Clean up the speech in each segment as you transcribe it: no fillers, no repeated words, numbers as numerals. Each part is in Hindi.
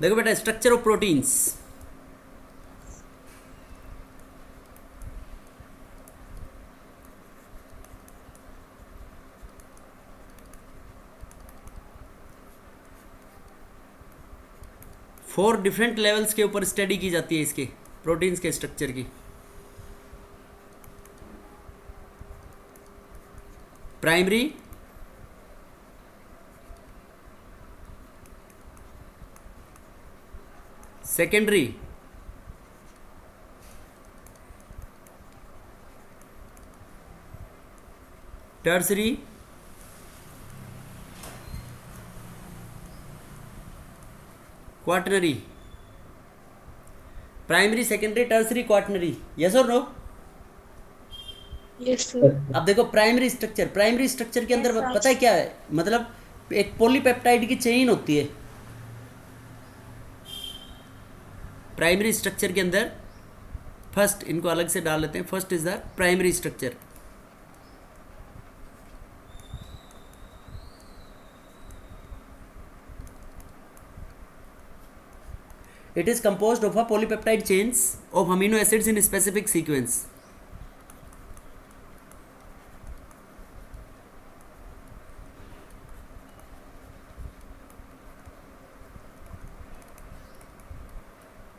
देखो बेटा, structure of proteins. Four different levels के ऊपर स्टडी की जाती है इसके प्रोटीन्स के स्ट्रक्चर की। Primary, secondary, tertiary, quaternary. Primary, secondary, tertiary, quaternary, yes और नो? Yes sir. अब देखो प्राइमरी स्ट्रक्चर के अंदर पता है क्या है, मतलब एक पॉलीपेप्टाइड की चेन होती है प्राइमरी स्ट्रक्चर के अंदर। फर्स्ट इनको अलग से डाल लेते हैं। First is the primary structure. It is composed of a polypeptide chains of amino acids in specific sequence.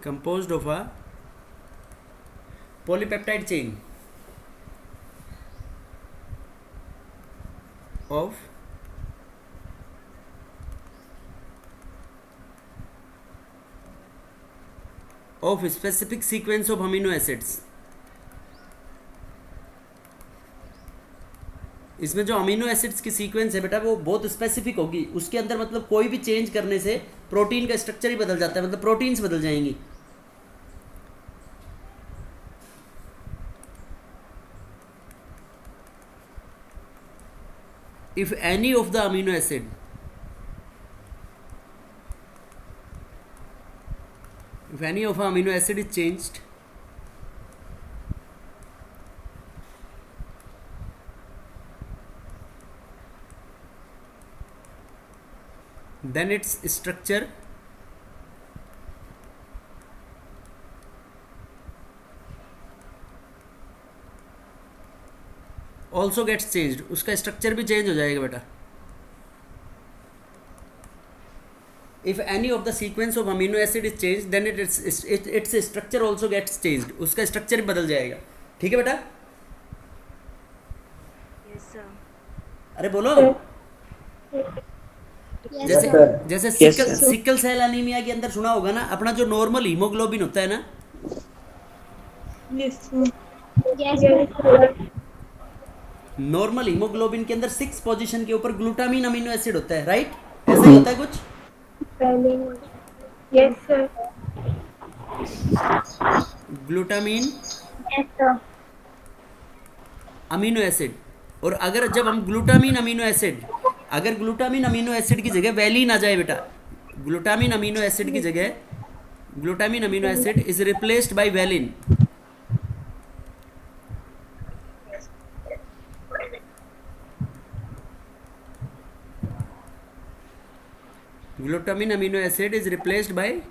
Composed of a polypeptide chain of specific sequence of amino acids. इसमें जो अमीनो एसिड्स की सीक्वेंस है बेटा वो बहुत स्पेसिफिक होगी। उसके अंदर मतलब कोई भी चेंज करने से प्रोटीन का स्ट्रक्चर ही बदल जाता है, मतलब प्रोटीन्स बदल जाएंगी। If any of the amino acid is changed, then its structure also gets changed, उसका स्ट्रक्चर भी चेंज हो जाएगा बेटा। If any of the sequence of amino acid is changed, then its structure also gets changed, उसका स्ट्रक्चर भी बदल जाएगा। ठीक है बेटा? Yes sir. अरे बोलो। यस जैसे सर। जैसे yes sickle sir. Sickle cell anaemia के अंदर सुना होगा ना, अपना जो नॉर्मल हीमोग्लोबिन होता है ना, यस सर। नॉर्मल हीमोग्लोबिन के अंदर 6 पोजीशन के ऊपर ग्लूटामिन अमीनो एसिड होता है, राइट? ऐसा ही होता है कुछ। Yes sir. Glutamine amino acid. और अगर जब हम ग्लूटामिन अमीनो एसिड की जगह वैलिन आ जाए बेटा, ग्लूटामिन अमीनो एसिड की जगह glutamine amino acid is replaced by valine. Glutamine amino acid is replaced by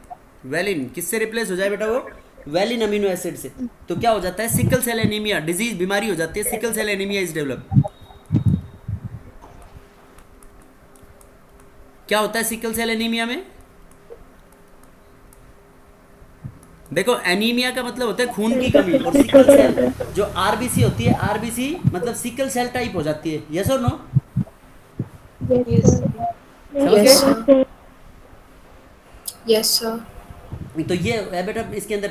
valine. किससे रिप्लेस हो जाए बेटा वो? वैलिन अमीनो एसिड से। तो क्या हो जाता है? सिकल सेल एनीमिया डिजीज, बीमारी हो जाती है, sickle cell anaemia is develop. क्या होता है सिकल सेल एनीमिया में? देखो, एनीमिया का मतलब होता है खून की कमी, और सिकल सेल जो आरबीसी होती है, आरबीसी मतलब सिकल सेल टाइप हो जाती है। यस और नो? यस समझ यस गए? सर। Yes sir. तो ये है बेटा इसके अंदर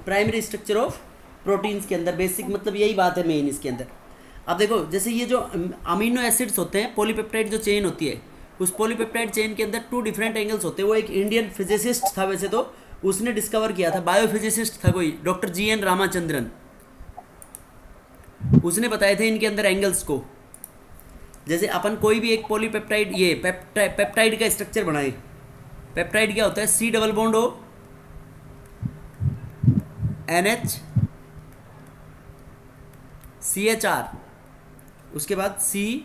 प्राइमरी स्ट्रक्चर ऑफ प्रोटीन्स के अंदर बेसिक मतलब यही बात है मेन इसके अंदर। अब देखो, जैसे ये जो अमीनो एसिड्स होते हैं, पॉलीपेप्टाइड जो चेन होती है, उस पॉलीपेप्टाइड चेन के अंदर 2 डिफरेंट एंगल्स होते हैं। वो एक इंडियन फिजिसिस्ट था वैसे तो, उसने डिस्कवर किया था, बायोफिजिसिस्ट था कोई, डॉक्टर GN रामाचंद्रन। उसने बताए थे इनके अंदर एंगल्स को। जैसे अपन कोई भी एक पॉलीपेप्टाइड, ये पेप्टाइड का स्ट्रक्चर बनाए। पेप्टाइड क्या होता है? C double bond O NH CHR, उसके बाद C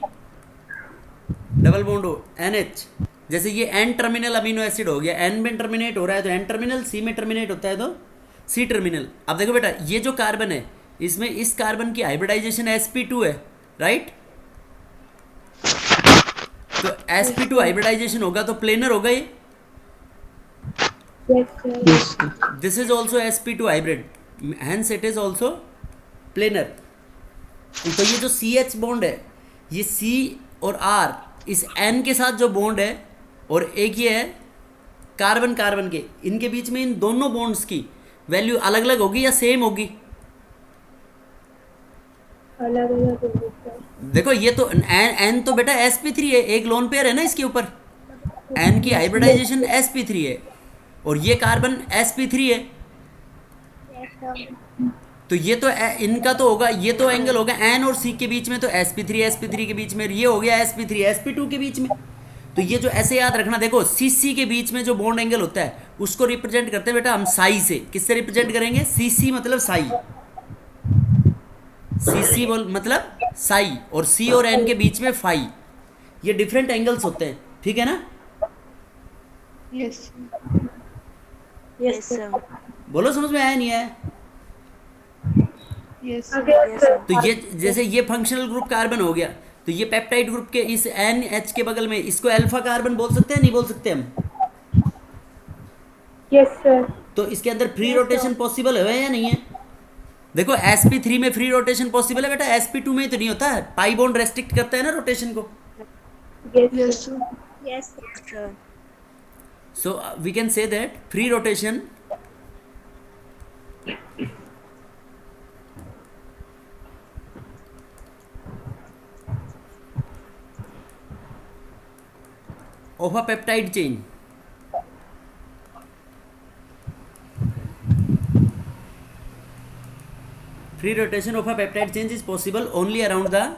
double bond O NH जैसे ये एन टर्मिनल अमीनो एसिड हो गया, एन में टर्मिनेट हो रहा है तो एन टर्मिनल, सी में टर्मिनेट होता है तो सी टर्मिनल। अब देखो बेटा ये जो कार्बन है इसमें इस कार्बन की हाइब्रिडाइजेशन sp2 है, राइट? तो sp2 हाइब्रिडाइजेशन होगा तो प्लेनर होगा ये। Yes, sir. Yes, sir. This is also sp2 hybrid, hence it is also planar. तो ये जो CH बॉन्ड है, ये C और R इस N के साथ जो बॉन्ड है, और एक ये है कार्बन कार्बन के, इनके बीच में इन दोनों बॉन्ड्स की वैल्यू अलग अलग होगी या सेम होगी? अलग अलग होगी सर। देखो ये तो N तो बेटा sp3 है, एक लोन पेयर है ना इसके ऊपर, N की हाइब्रिडाइजेशन sp3 है और ये कार्बन sp3 है। Yes, sir. तो ये तो इनका तो होगा, ये तो एंगल होगा N और C के बीच में, तो sp3 के बीच में, ये हो गया sp3 sp2 के बीच में। तो ये जो ऐसे याद रखना, देखो CC के बीच में जो बॉन्ड एंगल होता है उसको रिप्रेजेंट करते हैं बेटा हम साई से। किससे रिप्रेजेंट करेंगे? CC मतलब साई, CC बोल मतलब साई, और C और N के बीच में फाई। ये डिफरेंट एंगल्स होते हैं, ठीक है ना? Yes. Yes, sir. बोलो समझ में आया नहीं आया? Yes. Again, Sir. sir. तो ये जैसे ये फंक्शनल ग्रुप कार्बन हो गया, तो ये पेप्टाइड ग्रुप के इस NH के बगल में इसको अल्फा कार्बन बोल सकते हैं, नहीं बोल सकते हम? Yes, sir. तो इसके अंदर फ्री रोटेशन पॉसिबल है या नहीं है? देखो sp3 में फ्री रोटेशन पॉसिबल है बेटा, sp2 में तो नहीं होता है, पाई बॉन्ड रेस्ट्रिक्ट करता है ना रोटेशन को। Yes, Yes, sir. sir. Yes, sir. So we can say that free rotation of a peptide chain free rotation of a peptide chain is possible only around the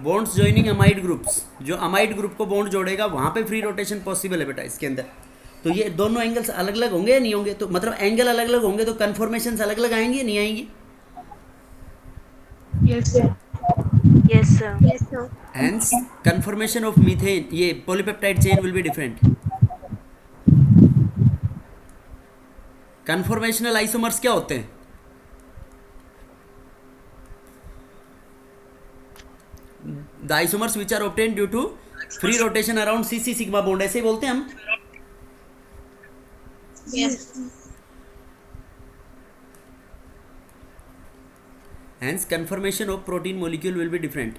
bonds joining amide groups. जो अमाइड ग्रुप को बॉन्ड जोड़ेगा वहां पे फ्री रोटेशन पॉसिबल है बेटा इसके अंदर। तो ये दोनों एंगल्स अलग अलग होंगे या नहीं होंगे? तो मतलब एंगल अलग अलग होंगे तो कन्फॉर्मेशंस अलग अलग आएंगी या नहीं आएंगी? Yes, sir. Yes, sir. Yes, sir. Hence conformation of methane, ये polypeptide chain will be different. Conformational isomers क्या होते हैं? The isomers which are obtained due to free rotation around CC sigma bond, ऐसे ही बोलते हैं हम। Yes. Hence conformation of protein molecule will be different.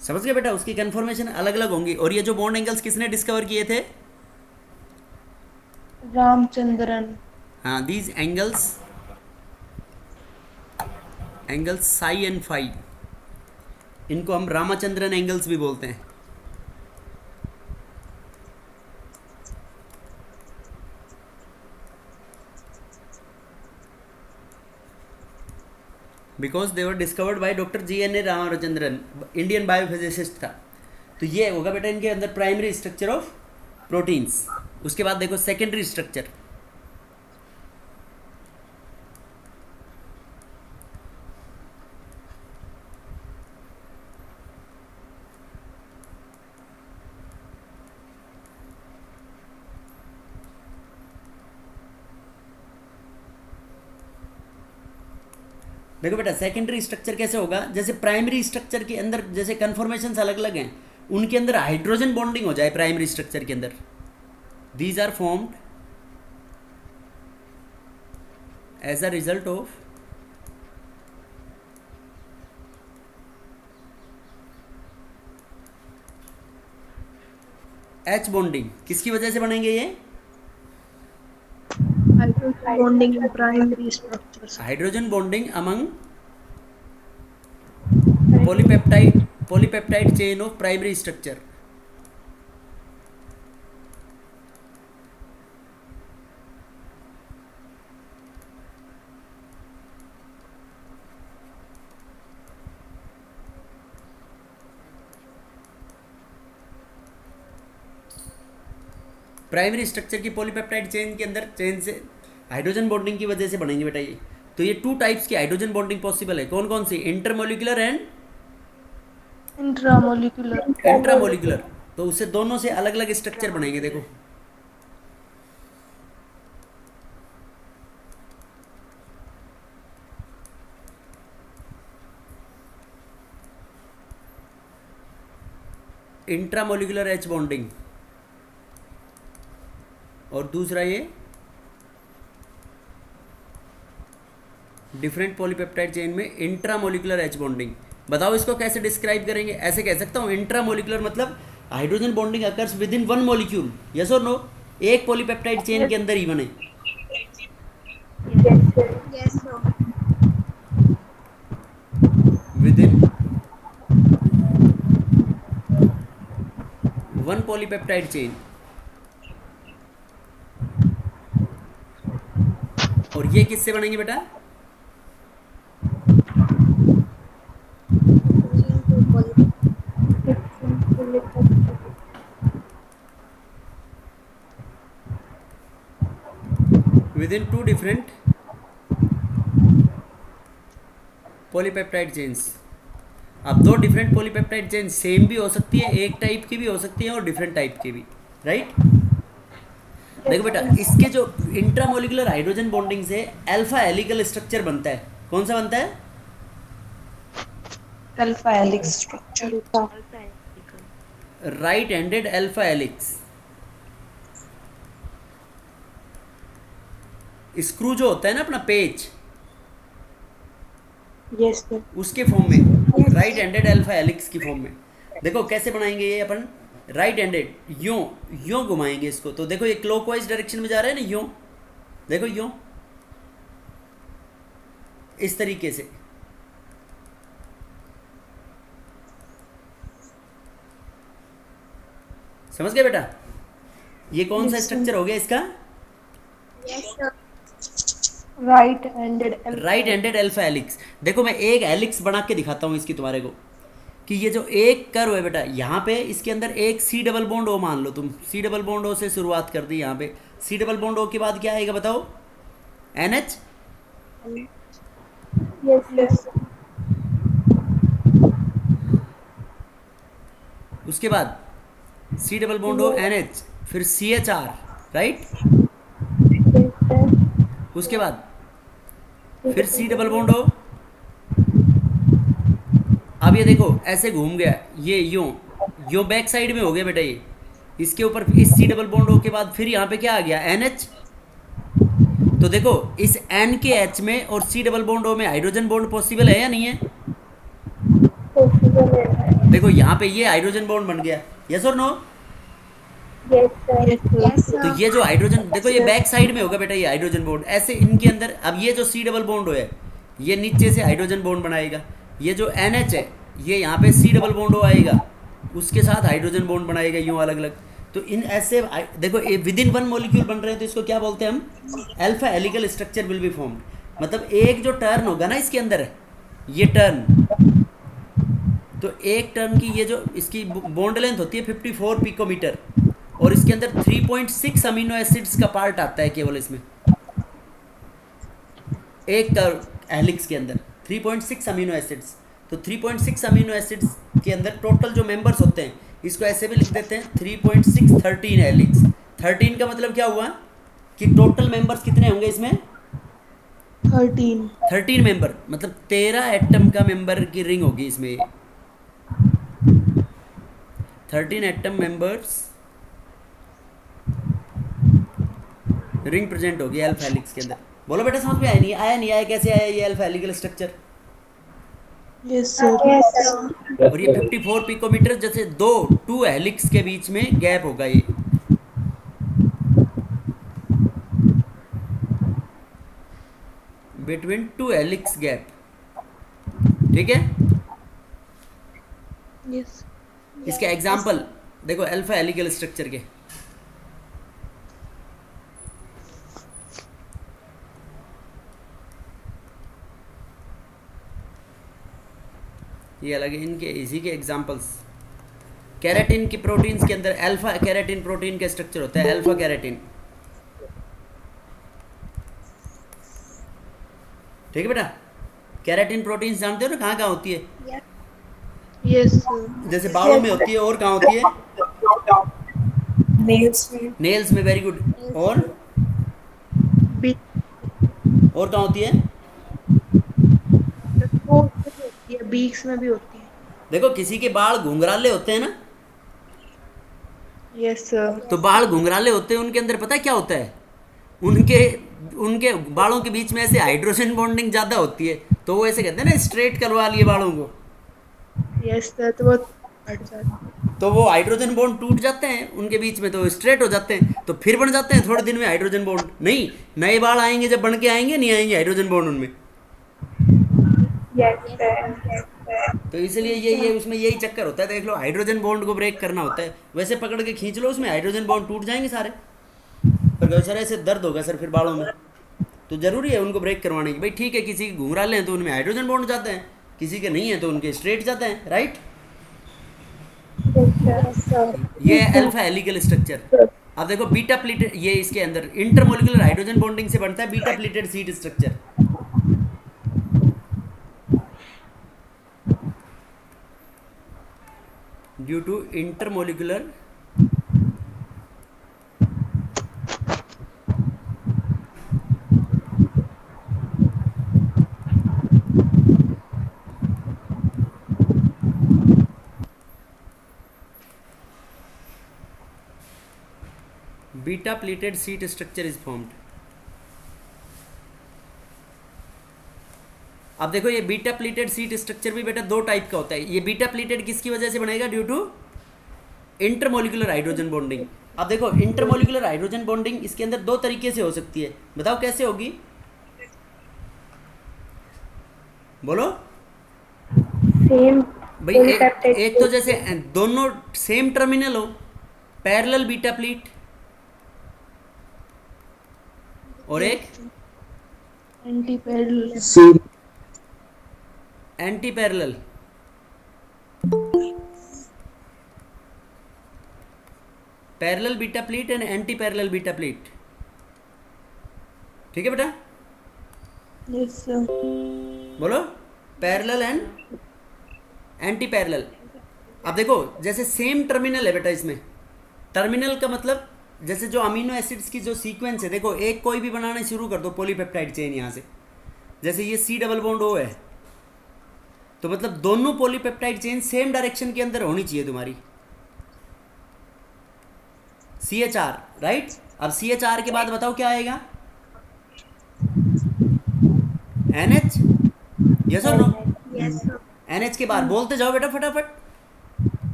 समझ गए बेटा? उसकी कन्फर्मेशन अलग अलग होंगी। और ये जो बॉन्ड एंगल्स किसने डिस्कवर किए थे? Ramchandran. हाँ, these angles psi and phi, इनको हम रामाचंद्रन एंगल्स भी बोलते हैं। Because they were discovered by doctor GNA Ramachandran, Indian biophysicist था। तो ये होगा बेटा इनके अंदर प्राइमरी स्ट्रक्चर ऑफ प्रोटीन्स। उसके बाद देखो सेकेंडरी स्ट्रक्चर। देखो बेटा सेकेंडरी स्ट्रक्चर कैसे होगा? जैसे प्राइमरी स्ट्रक्चर के अंदर जैसे कन्फॉर्मेशंस अलग अलग हैं, उनके अंदर हाइड्रोजन बॉन्डिंग हो जाए प्राइमरी स्ट्रक्चर के अंदर, these are formed as a result of H bonding. किसकी वजह से बनेंगे ये? Bonding in primary structures. Hydrogen bonding among polypeptide chain of primary structure. Primary structure की पॉलीपेप्टाइड चेन के अंदर चेन से हाइड्रोजन बॉन्डिंग की वजह से बनेंगे बेटा ये। तो ये 2 टाइप्स की हाइड्रोजन बॉन्डिंग पॉसिबल है, कौन कौन सी? Intermolecular and intramolecular. इंट्रामोलिकुलर। तो उससे दोनों से अलग अलग स्ट्रक्चर बनेंगे। देखो इंट्रामोलिकुलर एच बॉन्डिंग, और दूसरा ये डिफरेंट पॉलीपेप्टाइड चेन में इंट्रामोलिकुलर एच बॉन्डिंग। बताओ इसको कैसे डिस्क्राइब करेंगे? ऐसे कह सकता हूँ, इंट्रामोलिकुलर मतलब hydrogen bonding occurs with in 1 molecule, yes और नो? एक पॉलीपेप्टाइड चेन के अंदर ही बने। Yes, sir. With in 1 polypeptide chain. और ये किससे बनेंगे बेटा? Using two poly. With in 2 different polypeptide chains. अब 2 डिफरेंट पॉलीपेप्टाइड चेन सेम भी हो सकती है, एक टाइप की भी हो सकती है और डिफरेंट टाइप की भी, राइट? देखो बेटा, इसके जो इंट्रामोलिकुलर हाइड्रोजन बॉन्डिंग से अल्फा हेलिकल स्ट्रक्चर बनता है। कौन सा बनता है? Alpha helix structure. Alpha helical. Right handed alpha helix. Screw जो होता है ना अपना पेच, यस सर। उसके फॉर्म में, राइट हैंडेड अल्फा हेलिक्स की फॉर्म में। देखो कैसे बनाएंगे ये अपन, राइट हैंडेड, यूं यूं घुमाएंगे इसको। तो देखो ये क्लॉकवाइज डायरेक्शन में जा रहा है ना, यूं, देखो यूं, इस तरीके से। समझ गए बेटा? ये कौन सा Yes, sir. स्ट्रक्चर हो गया इसका? Yes, sir. Right handed right handed alpha helix. देखो मैं एक हेलिक्स बना के दिखाता हूँ इसकी तुम्हारे को, कि ये जो एक कर्व है बेटा, यहाँ पे इसके अंदर एक सी डबल बॉन्ड ओ मान लो तुम। सी डबल बॉन्ड ओ से शुरुआत कर दी। यहाँ पे सी डबल बॉन्ड ओ के बाद क्या आएगा बताओ? NH। यस। उसके बाद C double bond O NH, फिर CHR, राइट? उसके बाद फिर सी डबल बॉन्ड ओ। अब ये देखो ऐसे घूम गया, ये यूं बैक साइड में हो गया बेटा ये। इसके ऊपर इस सी डबल बॉन्ड ओ के बाद फिर यहाँ पे क्या आ गया? NH। तो देखो इस N के H में और सी डबल बॉन्ड ओ में हाइड्रोजन बॉन्ड पॉसिबल है या नहीं है? देखो यहाँ पे ये हाइड्रोजन बॉन्ड बन गया, यस और नो? Yes, तो sir. ये जो हाइड्रोजन, देखो ये बैक साइड में होगा बेटा ये हाइड्रोजन बॉन्ड, ऐसे इनके अंदर। अब ये जो सी डबल बॉन्ड है, ये नीचे से हाइड्रोजन बॉन्ड बनाएगा। ये जो NH है, ये यहाँ पे सी डबल बॉन्ड आएगा, उसके साथ हाइड्रोजन बॉन्ड बनाएगा, यूँ अलग अलग। तो इन ऐसे देखो ये विद इन 1 मॉलिक्यूल बन रहे हैं, तो इसको क्या बोलते हैं हम? Alpha helical structure will be formed. मतलब एक जो टर्न होगा ना इसके अंदर, ये टर्न, तो एक टर्न की ये जो इसकी बॉन्ड लेंथ होती है 54 पिकोमीटर, और इसके अंदर 3.6 अमीनो एसिड्स का पार्ट आता है केवल इसमें, एक हेलिक्स के अंदर 3.6 अमीनो एसिड्स। तो 3.6 अमीनो एसिड्स के अंदर टोटल जो मेंबर्स होते हैं, इसको ऐसे भी लिख देते हैं 3.6 13 हेलिक्स। 13 का मतलब क्या हुआ कि टोटल मेंबर्स कितने होंगे इसमें? 13 मेंबर, मतलब 13 एटम का मेंबर की रिंग होगी इसमें। 13 एटम मेंबर्स रिंग प्रेजेंट होगी अल्फा हेलिक्स के अंदर। बोलो बेटा समझ में आया नहीं आया? नहीं आया? कैसे आया ये alpha helical structure? Yes sir. और ये 54 पिकोमीटर, जैसे टू हेलिक्स के बीच में गैप होगा ये, बिटवीन 2 हेलिक्स गैप, ठीक है? यस। इसके एग्जाम्पल देखो अल्फा हेलिकल स्ट्रक्चर के। ये अलग है, इनके इसी के एग्जाम्पल्स। कैरेटिन की प्रोटीन्स के अंदर अल्फा कैरेटिन प्रोटीन का स्ट्रक्चर होता है, अल्फा कैरेटिन। ठीक है बेटा, कैरेटिन प्रोटीन्स जानते हो ना कहाँ कहाँ होती है? Yes. Yes, sir. जैसे बालों में होती है, और कहाँ होती है? Nails में नेल्स में, वेरी गुड। और भी और कहाँ होती है? throat में भी होती है, beaks में भी होती है। देखो किसी के बाल घुंघराले होते हैं ना, Yes, sir. तो बाल घुंघराले होते हैं, उनके अंदर पता है क्या होता है? उनके उनके बालों के बीच में ऐसे हाइड्रोजन बॉन्डिंग ज़्यादा होती है, तो वो ऐसे कहते हैं ना, स्ट्रेट करवा लिए बालों को, Yes, sir. तो वो हट जाता है। तो वो हाइड्रोजन बॉन्ड टूट जाते हैं उनके बीच में, तो स्ट्रेट हो जाते हैं, तो फिर बन जाते हैं थोड़े दिन में हाइड्रोजन बॉन्ड। नहीं, नए बाल आएंगे, जब बन के आएंगे नहीं आएंगे हाइड्रोजन बॉन्ड उनमें। Yes, sir. तो इसलिए ये उसमें यही चक्कर होता है, देख लो, हाइड्रोजन बॉन्ड को ब्रेक करना होता है। वैसे पकड़ के खींच लो, उसमें हाइड्रोजन बॉन्ड टूट जाएंगे सारे, पर सर ऐसे दर्द होगा सर फिर बालों में, तो जरूरी है उनको ब्रेक करवाने की। भाई ठीक है, किसी के घुंघराले हैं तो उनमें हाइड्रोजन बॉन्ड जाते हैं, किसी के नहीं है तो उनके स्ट्रेट जाते हैं, राइट? Yes, sir. ये है अल्फा हेलिकल स्ट्रक्चर। अब देखो बीटा प्लीटेड, ये इसके अंदर इंटरमोलिकुलर हाइड्रोजन बॉन्डिंग से बनता है beta pleated sheet structure. Due to intermolecular beta pleated sheet structure is formed. अब देखो ये बीटा प्लीटेड सीट स्ट्रक्चर भी बेटा दो टाइप का होता है। ये बीटा प्लीटेड किसकी वजह से बनेगा? Due to intermolecular hydrogen bonding. अब देखो इंटरमोलिकुलर हाइड्रोजन बॉन्डिंग इसके अंदर दो तरीके से हो सकती है, बताओ कैसे होगी? बोलो Same. भाई। एक तो जैसे दोनों सेम टर्मिनल हो, पैरेलल बीटा प्लीट, और एक Anti-parallel. Anti parallel. Parallel beta pleat and anti parallel beta pleat. ठीक है बेटा, Yes, sir. बोलो पैरेलल एंड एंटी पैरेलल। अब देखो जैसे सेम टर्मिनल है बेटा, इसमें टर्मिनल का मतलब जैसे जो अमीनो एसिड्स की जो सीक्वेंस है, देखो एक कोई भी बनाना शुरू कर दो पॉलीपेप्टाइड चेन यहाँ से, जैसे ये C डबल बॉन्ड O है, तो मतलब दोनों पॉलीपेप्टाइड चेन सेम डायरेक्शन के अंदर होनी चाहिए तुम्हारी, CHR, राइट? अब CHR के बाद बताओ क्या आएगा? NH, यस और नो? Yes, sir. NH के बाद बोलते जाओ बेटा फटाफट।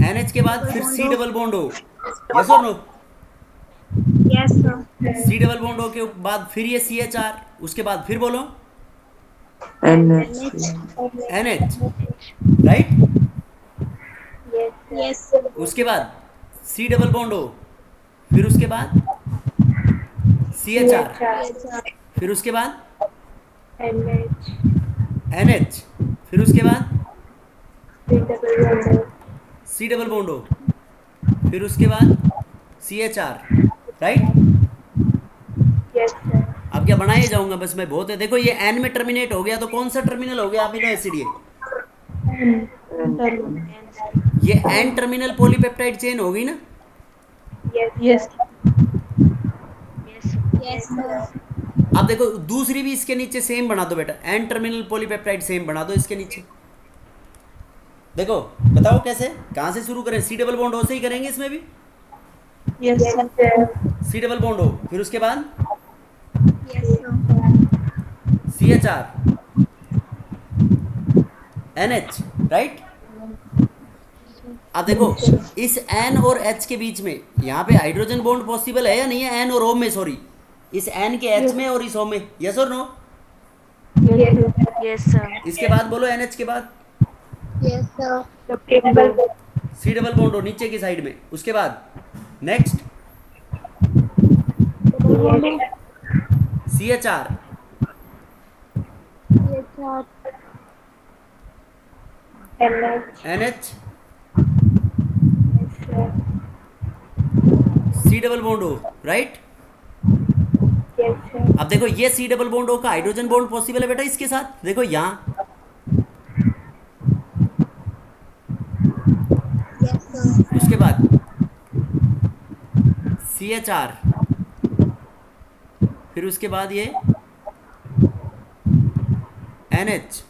NH के बाद फिर C double bond O, yes और no? Yes, sir. C double bond O के बाद फिर ये CHR, उसके बाद फिर बोलो NH, राइट? Yes, sir. उसके बाद C डबल बॉन्ड O, फिर उसके बाद CHR, Yes, sir. फिर उसके बाद NH, फिर उसके बाद C डबल बॉन्ड O, फिर उसके बाद CHR, राइट? अब क्या बनाए जाऊंगा बस मैं, बहुत है। देखो ये N में टर्मिनेट हो गया, तो कौन सा टर्मिनल हो गया अमीनो एसिड? ये N टर्मिनल पॉलीपेप्टाइड चेन होगी ना? Yes. Yes, sir. अब देखो दूसरी भी इसके नीचे सेम बना दो बेटा, N टर्मिनल पॉलीपेप्टाइड सेम बना दो इसके नीचे। देखो बताओ कैसे, कहाँ से शुरू करें? C डबल बॉन्ड O से ही करेंगे इसमें भी। Yes, sir. C double bond O, फिर उसके बाद Yes, sir. CHR, NH, right? अब देखो इस N और H के बीच में यहाँ पे हाइड्रोजन बॉन्ड पॉसिबल है या नहीं है? N और O में, सॉरी, इस N के H में और इस O में, यस और नो? Yes, sir. इसके बाद बोलो NH के बाद Yes, sir. C double bond O नीचे की साइड में, उसके बाद next CHR, Yes, sir. NH, sir. C double bond O, right. Yes, sir. अब देखो ये सी डबल बॉन्ड ओ का हाइड्रोजन बॉन्ड पॉसिबल है बेटा इसके साथ, देखो यहाँ Yes, sir. उसके बाद CH4, फिर उसके बाद ये NH,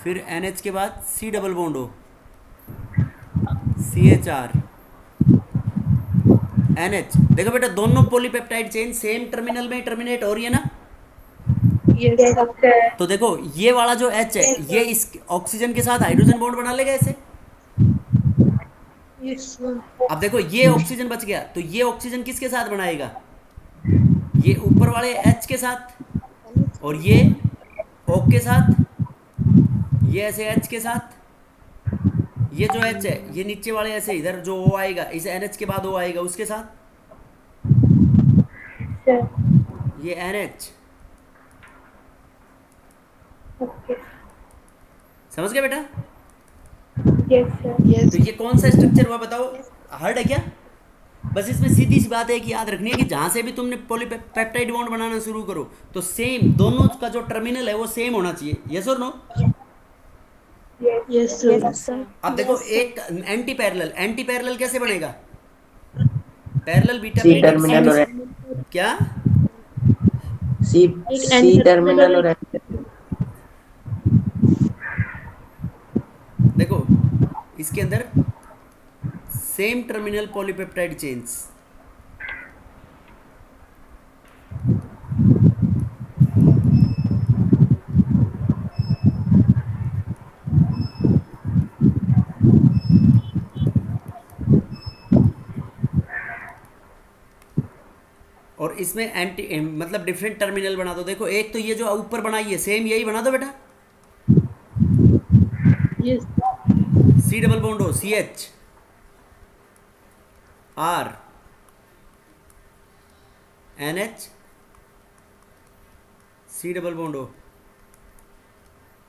फिर NH के बाद C double bond O, CH4, NH। देखो बेटा दोनों पॉलीपेप्टाइड चेन सेम टर्मिनल में टर्मिनेट हो रही है ना। Yes, sir. तो देखो ये वाला जो H है ये इस ऑक्सीजन के साथ हाइड्रोजन बॉन्ड बना लेगा ऐसे। Yes, sir. अब देखो ये ऑक्सीजन बच गया तो ये ऑक्सीजन किसके साथ बनाएगा, ये ऊपर वाले H के साथ, और ये O के साथ, ये ऐसे H के साथ, ये जो H है ये नीचे वाले ऐसे इधर जो O आएगा इस NH के बाद O आएगा उसके साथ, Sir. ये NH। Okay. समझ गए बेटा। Yes, sir. Yes. तो ये कौन सा स्ट्रक्चर हुआ बताओ, हार्ड है क्या। बस इसमें सीधी सी बात है कि याद रखनी है कि जहाँ से भी तुमने पॉलीपेप्टाइड बॉन्ड बनाना शुरू करो तो सेम दोनों का जो टर्मिनल है वो सेम होना चाहिए, यस और no. Yes, sir. Yes, sir. अब देखो एक एंटी पैरेलल कैसे बनेगा, पैरेलल बीटा सी प्लेटेड टर्मिनल और क्या, सी टर्मिनल और देखो इसके अंदर सेम टर्मिनल पॉलीपेप्टाइड चेन्स, और इसमें एंटी मतलब डिफरेंट टर्मिनल बना दो। देखो एक तो ये जो ऊपर बनाई है सेम यही बना दो बेटा, Yes. C double bond O CH R NH, C double bond O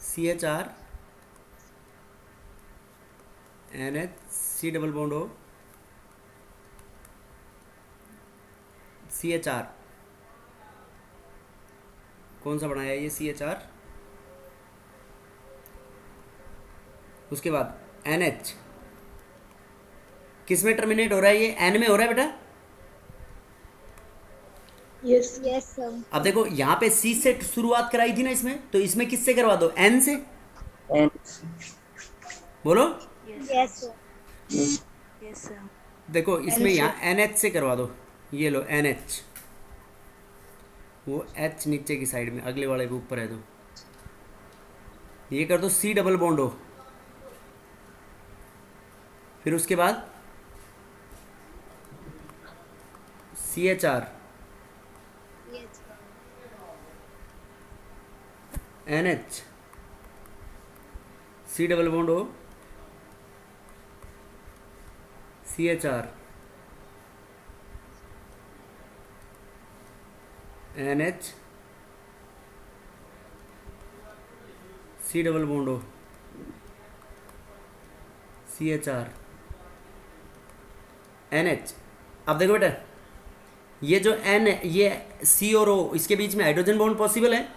CHR NH, C double bond O CHR। कौन सा बनाया ये CHR, उसके बाद NH किस में टर्मिनेट हो रहा है, ये N में हो रहा है बेटा। Yes. Yes, sir. अब देखो यहाँ पे C से शुरुआत कराई थी ना इसमें, तो इसमें किससे करवा दो, N से, बोलो। Yes, sir. Yes, sir. देखो इसमें यहाँ NH से करवा दो, ये लो NH, वो H नीचे की साइड में अगले वाले के ऊपर है, तो ये कर दो सी डबल बॉन्ड हो, फिर उसके बाद CHR Yes, sir. NH, C double bond O CHR NH, C double bond O CHR NH। अब देखो बेटा ये जो N है ये C और O इसके बीच में हाइड्रोजन बॉन्ड पॉसिबल है,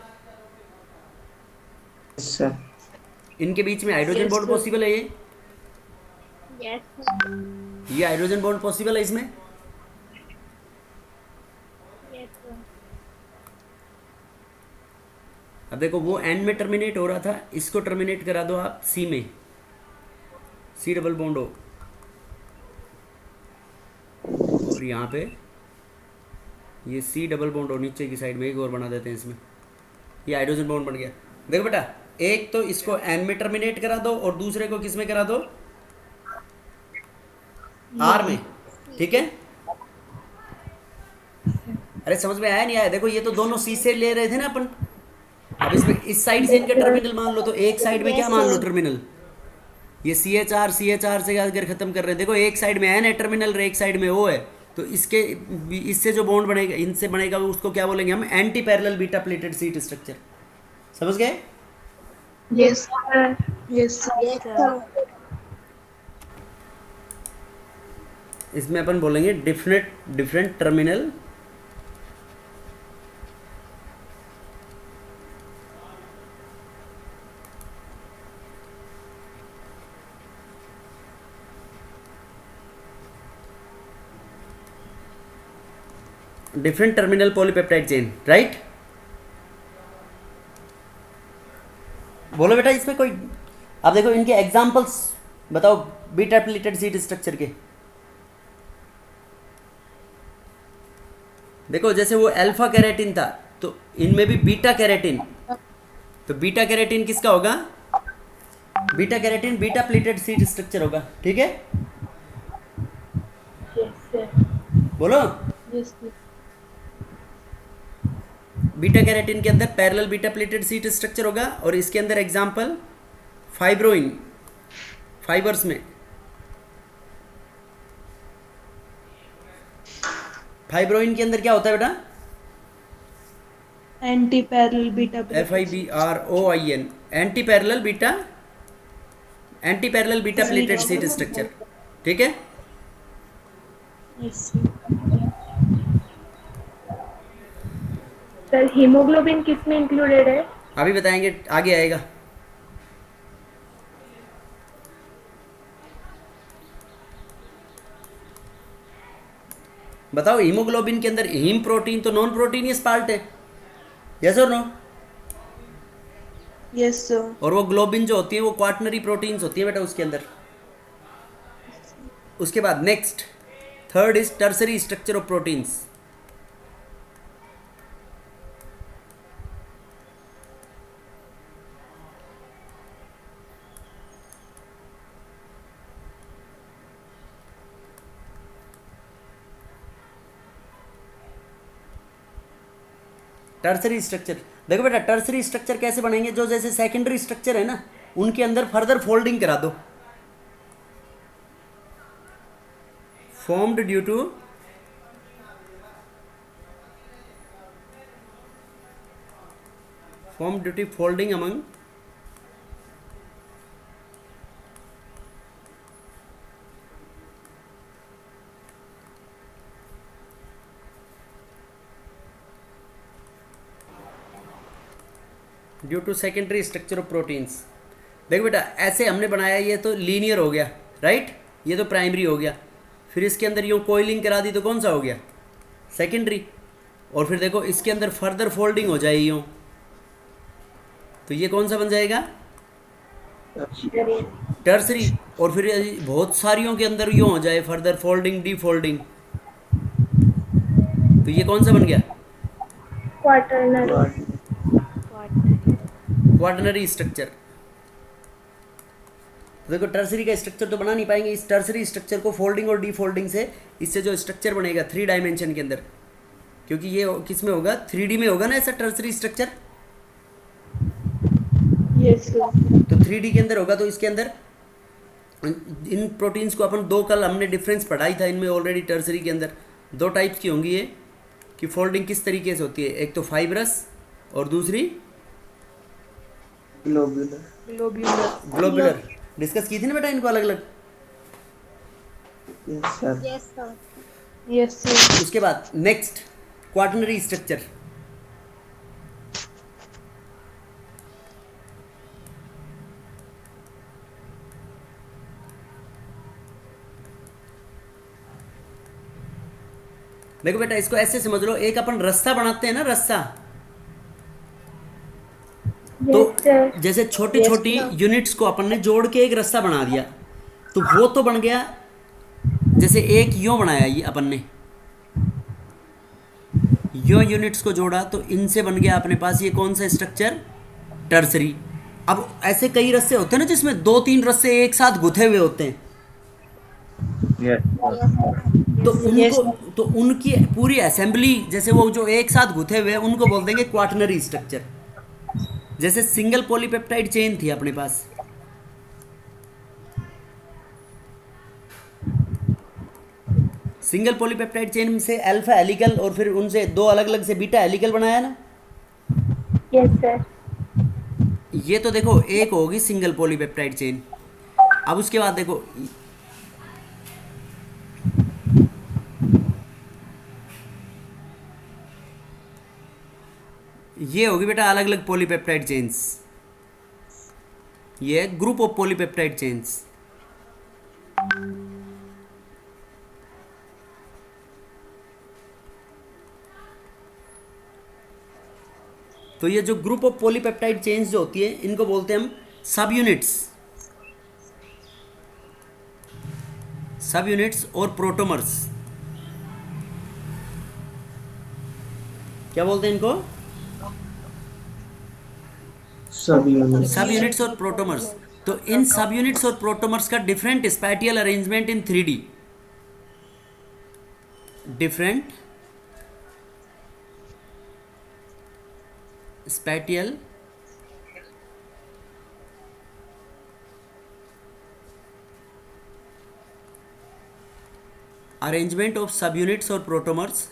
सर इनके बीच में हाइड्रोजन बॉन्ड पॉसिबल है, Yes, sir. ये हाइड्रोजन बॉन्ड पॉसिबल है इसमें। Yes, sir. अब देखो वो एंड में टर्मिनेट हो रहा था, इसको टर्मिनेट करा दो आप सी में, सी डबल बॉन्ड हो, और यहाँ पे ये सी डबल बॉन्ड हो नीचे की साइड में एक और बना देते हैं इसमें, ये हाइड्रोजन बॉन्ड बन गया। देखो बेटा एक तो इसको एन में टर्मिनेट करा दो और दूसरे को किस में करा दो, आर में, ठीक है। अरे समझ में आया नहीं आया, देखो ये तो दोनों सी से ले रहे थे ना अपन, अब इसमें इस साइड से इनका टर्मिनल मान लो, तो एक साइड में क्या मान लो टर्मिनल, ये CHR से अगर खत्म कर रहे हैं, देखो एक साइड में एन है टर्मिनल और एक साइड में O है, तो इसके इससे जो बॉन्ड बनेगा इनसे बनेगा उसको क्या बोलेंगे हम, anti parallel beta pleated seat structure. समझ गए। Yes, sir. Yes, sir. Yes, sir. इसमें अपन बोलेंगे different different terminal different terminal polypeptide chain, right. बोलो बेटा इसमें कोई, आप देखो इनके एग्जांपल्स बताओ बीटा प्लेटेड सीट स्ट्रक्चर के। देखो जैसे वो अल्फा कैरेटिन था तो इनमें भी बीटा कैरेटिन, तो बीटा कैरेटिन किसका होगा, beta keratin beta pleated seat structure होगा, ठीक है। Yes, sir. बोलो Yes, sir. बीटा कैरेटिन के अंदर parallel beta pleated seat structure होगा और इसके अंदर एग्जांपल फाइब्रोइन, फाइबर्स में फाइब्रोइन के अंदर क्या होता है बेटा, Anti-parallel beta FIBROIN, anti parallel beta pleated seat structure, ठीक है। Yes, sir. सर हीमोग्लोबिन किसमें इंक्लूडेड है? अभी बताएंगे, आगे आएगा। बताओ हीमोग्लोबिन के अंदर हीम प्रोटीन तो नॉन प्रोटीनियस पार्ट है, यस और नो। Yes sir. और वो ग्लोबिन जो होती है वो क्वाटनरी प्रोटीन्स होती है बेटा उसके अंदर। उसके बाद next third is tertiary structure of proteins. Tertiary structure, देखो बेटा टर्सरी स्ट्रक्चर कैसे बनेंगे, जो जैसे सेकेंडरी स्ट्रक्चर है ना उनके अंदर फर्दर फोल्डिंग करा दो, formed due to folding among due to secondary structure of proteins. देखो बेटा ऐसे हमने बनाया, ये तो लीनियर हो गया, राइट, ये तो प्राइमरी हो गया, फिर इसके अंदर यूँ कोइलिंग करा दी तो कौन सा हो गया, सेकेंडरी। और फिर देखो इसके अंदर फर्दर फोल्डिंग हो जाएगी यूँ, तो ये कौन सा बन जाएगा, टर्सरी। और फिर बहुत सारियों के अंदर यूँ हो जाए फर्दर फोल्डिंग डी फोल्डिंग, तो ये कौन सा बन गया, क्वाटरनरी स्ट्रक्चर। तो देखो टर्सरी का स्ट्रक्चर तो बना नहीं पाएंगे, इस टर्सरी स्ट्रक्चर को फोल्डिंग और डी फोल्डिंग से इससे जो स्ट्रक्चर बनेगा 3 डायमेंशन के अंदर, क्योंकि ये किस में होगा, 3D में होगा ना ऐसा टर्सरी स्ट्रक्चर। Yes sir. तो 3D के अंदर होगा, तो इसके अंदर इन प्रोटीन्स को अपन दो कल हमने डिफरेंस पढ़ाई था इनमें ऑलरेडी। टर्सरी के अंदर 2 टाइप्स की होंगी ये, कि फोल्डिंग किस तरीके से होती है, एक तो फाइब्रस और दूसरी ग्लोबुलर। डिस्कस की थी ना बेटा इनको अलग अलग। Yes, sir. Yes sir. उसके बाद नेक्स्ट क्वाटरनरी स्ट्रक्चर। देखो बेटा इसको ऐसे समझ लो, एक अपन रस्सा बनाते हैं ना, रस्सा, तो जैसे छोटी छोटी यूनिट्स को अपन ने जोड़ के एक रस्सा बना दिया, तो वो तो बन गया, जैसे एक यूं बनाया ये अपन ने, यूं यूनिट्स को जोड़ा तो इनसे बन गया अपने पास ये कौन सा स्ट्रक्चर, टर्सरी। अब ऐसे कई रस्से होते हैं ना जिसमें 2-3 रस्से एक साथ गुथे हुए होते हैं, तो उनको, तो उनकी पूरी असेंबली जैसे वो जो एक साथ गुथे हुए हैं उनको बोल देंगे क्वाटरनरी स्ट्रक्चर। जैसे सिंगल पॉलीपेप्टाइड चेन थी अपने पास, सिंगल पॉलीपेप्टाइड चेन से अल्फा हेलिकल और फिर उनसे 2 अलग अलग से बीटा हेलिकल बनाया ना। Yes, sir. ये तो देखो एक होगी सिंगल पॉलीपेप्टाइड चेन। अब उसके बाद देखो ये होगी बेटा अलग अलग पॉलीपेप्टाइड चेन्स, ये ग्रुप ऑफ पॉलीपेप्टाइड चेन्स। तो ये जो ग्रुप ऑफ पॉलीपेप्टाइड चेन्स जो होती है इनको बोलते हैं हम सब यूनिट्स, सब यूनिट्स और प्रोटोमर्स। क्या बोलते हैं इनको? सब यूनिट। सब यूनिट्स और प्रोटोमर्स। तो इन सब यूनिट्स और प्रोटोमर्स का different spatial arrangement in 3D, different spatial arrangement of सब यूनिट्स और प्रोटोमर्स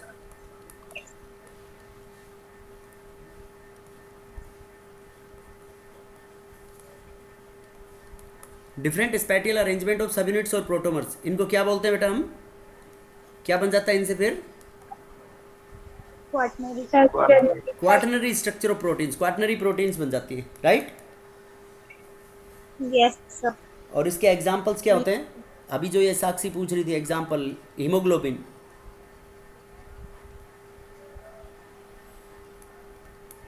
डिफरेंट स्पैटियल अरेंजमेंट ऑफ सब यूनिट्स और प्रोटोमर्स, इनको क्या बोलते हैं बेटा हम? क्या बन जाता है इनसे फिर? Quaternary quaternary structure of proteins, quaternary proteins बन जाती है, राइट? Yes sir. और इसके एग्जाम्पल्स क्या होते हैं? अभी जो ये साक्षी पूछ रही थी एग्जाम्पल, हीमोग्लोबिन,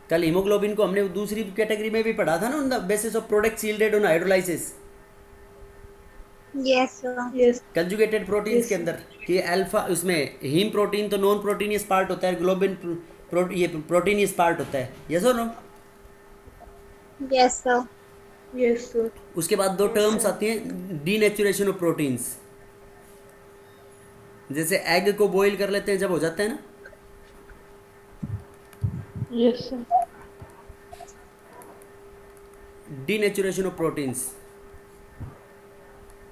कल हीमोग्लोबिन को हमने दूसरी कैटेगरी में भी पढ़ा था ना, on the basis of products yielded on hydrolysis, yes sir. Yes. Conjugated proteins के अंदर कि अल्फा, उसमें हीम प्रोटीन तो नॉन प्रोटीनियस पार्ट होता है, ग्लोबिन ये प्रोटीनियस पार्ट होता है, यस और no? Yes sir. Yes, sir. उसके बाद दो टर्म्स आती हैं, डीनेचुरेशन ऑफ प्रोटीन्स। जैसे एग को बॉईल कर लेते हैं जब हो जाता है ना, Yes, sir. Denaturation of proteins.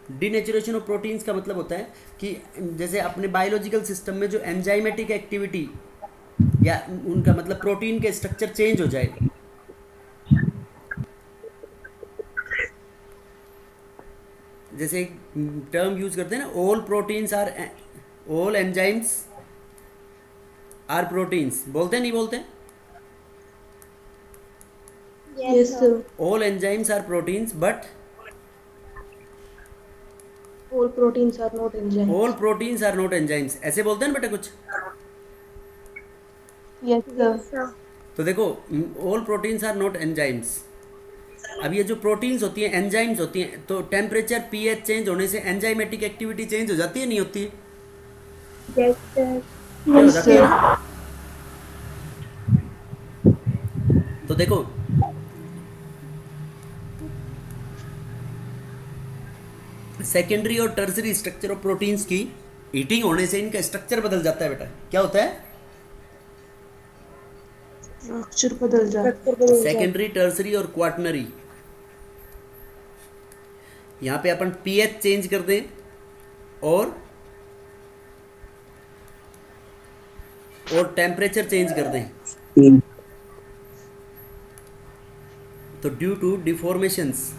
Denaturation of proteins का मतलब होता है कि जैसे अपने बायोलॉजिकल सिस्टम में जो एंजाइमेटिक एक्टिविटी या उनका मतलब प्रोटीन के स्ट्रक्चर चेंज हो जाए, जैसे टर्म यूज करते हैं ना, all proteins are, all enzymes are proteins, बोलते हैं नहीं बोलते? Yes, sir. All enzymes are proteins but All proteins are not enzymes. All proteins are not enzymes, ऐसे बोलते हैं ना बेटा कुछ? Yes, sir. सर। तो देखो, all proteins are not enzymes. अब ये जो प्रोटीन्स होती हैं, एंजाइम्स होती हैं, तो टेम्परेचर पीएच चेंज होने से एंजाइमेटिक एक्टिविटी चेंज हो जाती है, नहीं होती है? Yes sir. क्या हो Yes, जाती है? sir. तो देखो, सेकेंडरी और टर्सरी स्ट्रक्चर ऑफ प्रोटीन्स की हीटिंग होने से इनका स्ट्रक्चर बदल जाता है बेटा। क्या होता है? Structure बदल जाता है. सेकेंडरी, टर्सरी और क्वाटनरी। यहाँ पे अपन पीएच चेंज कर दें और टेम्परेचर चेंज कर दें, तो ड्यू टू डिफॉर्मेशंस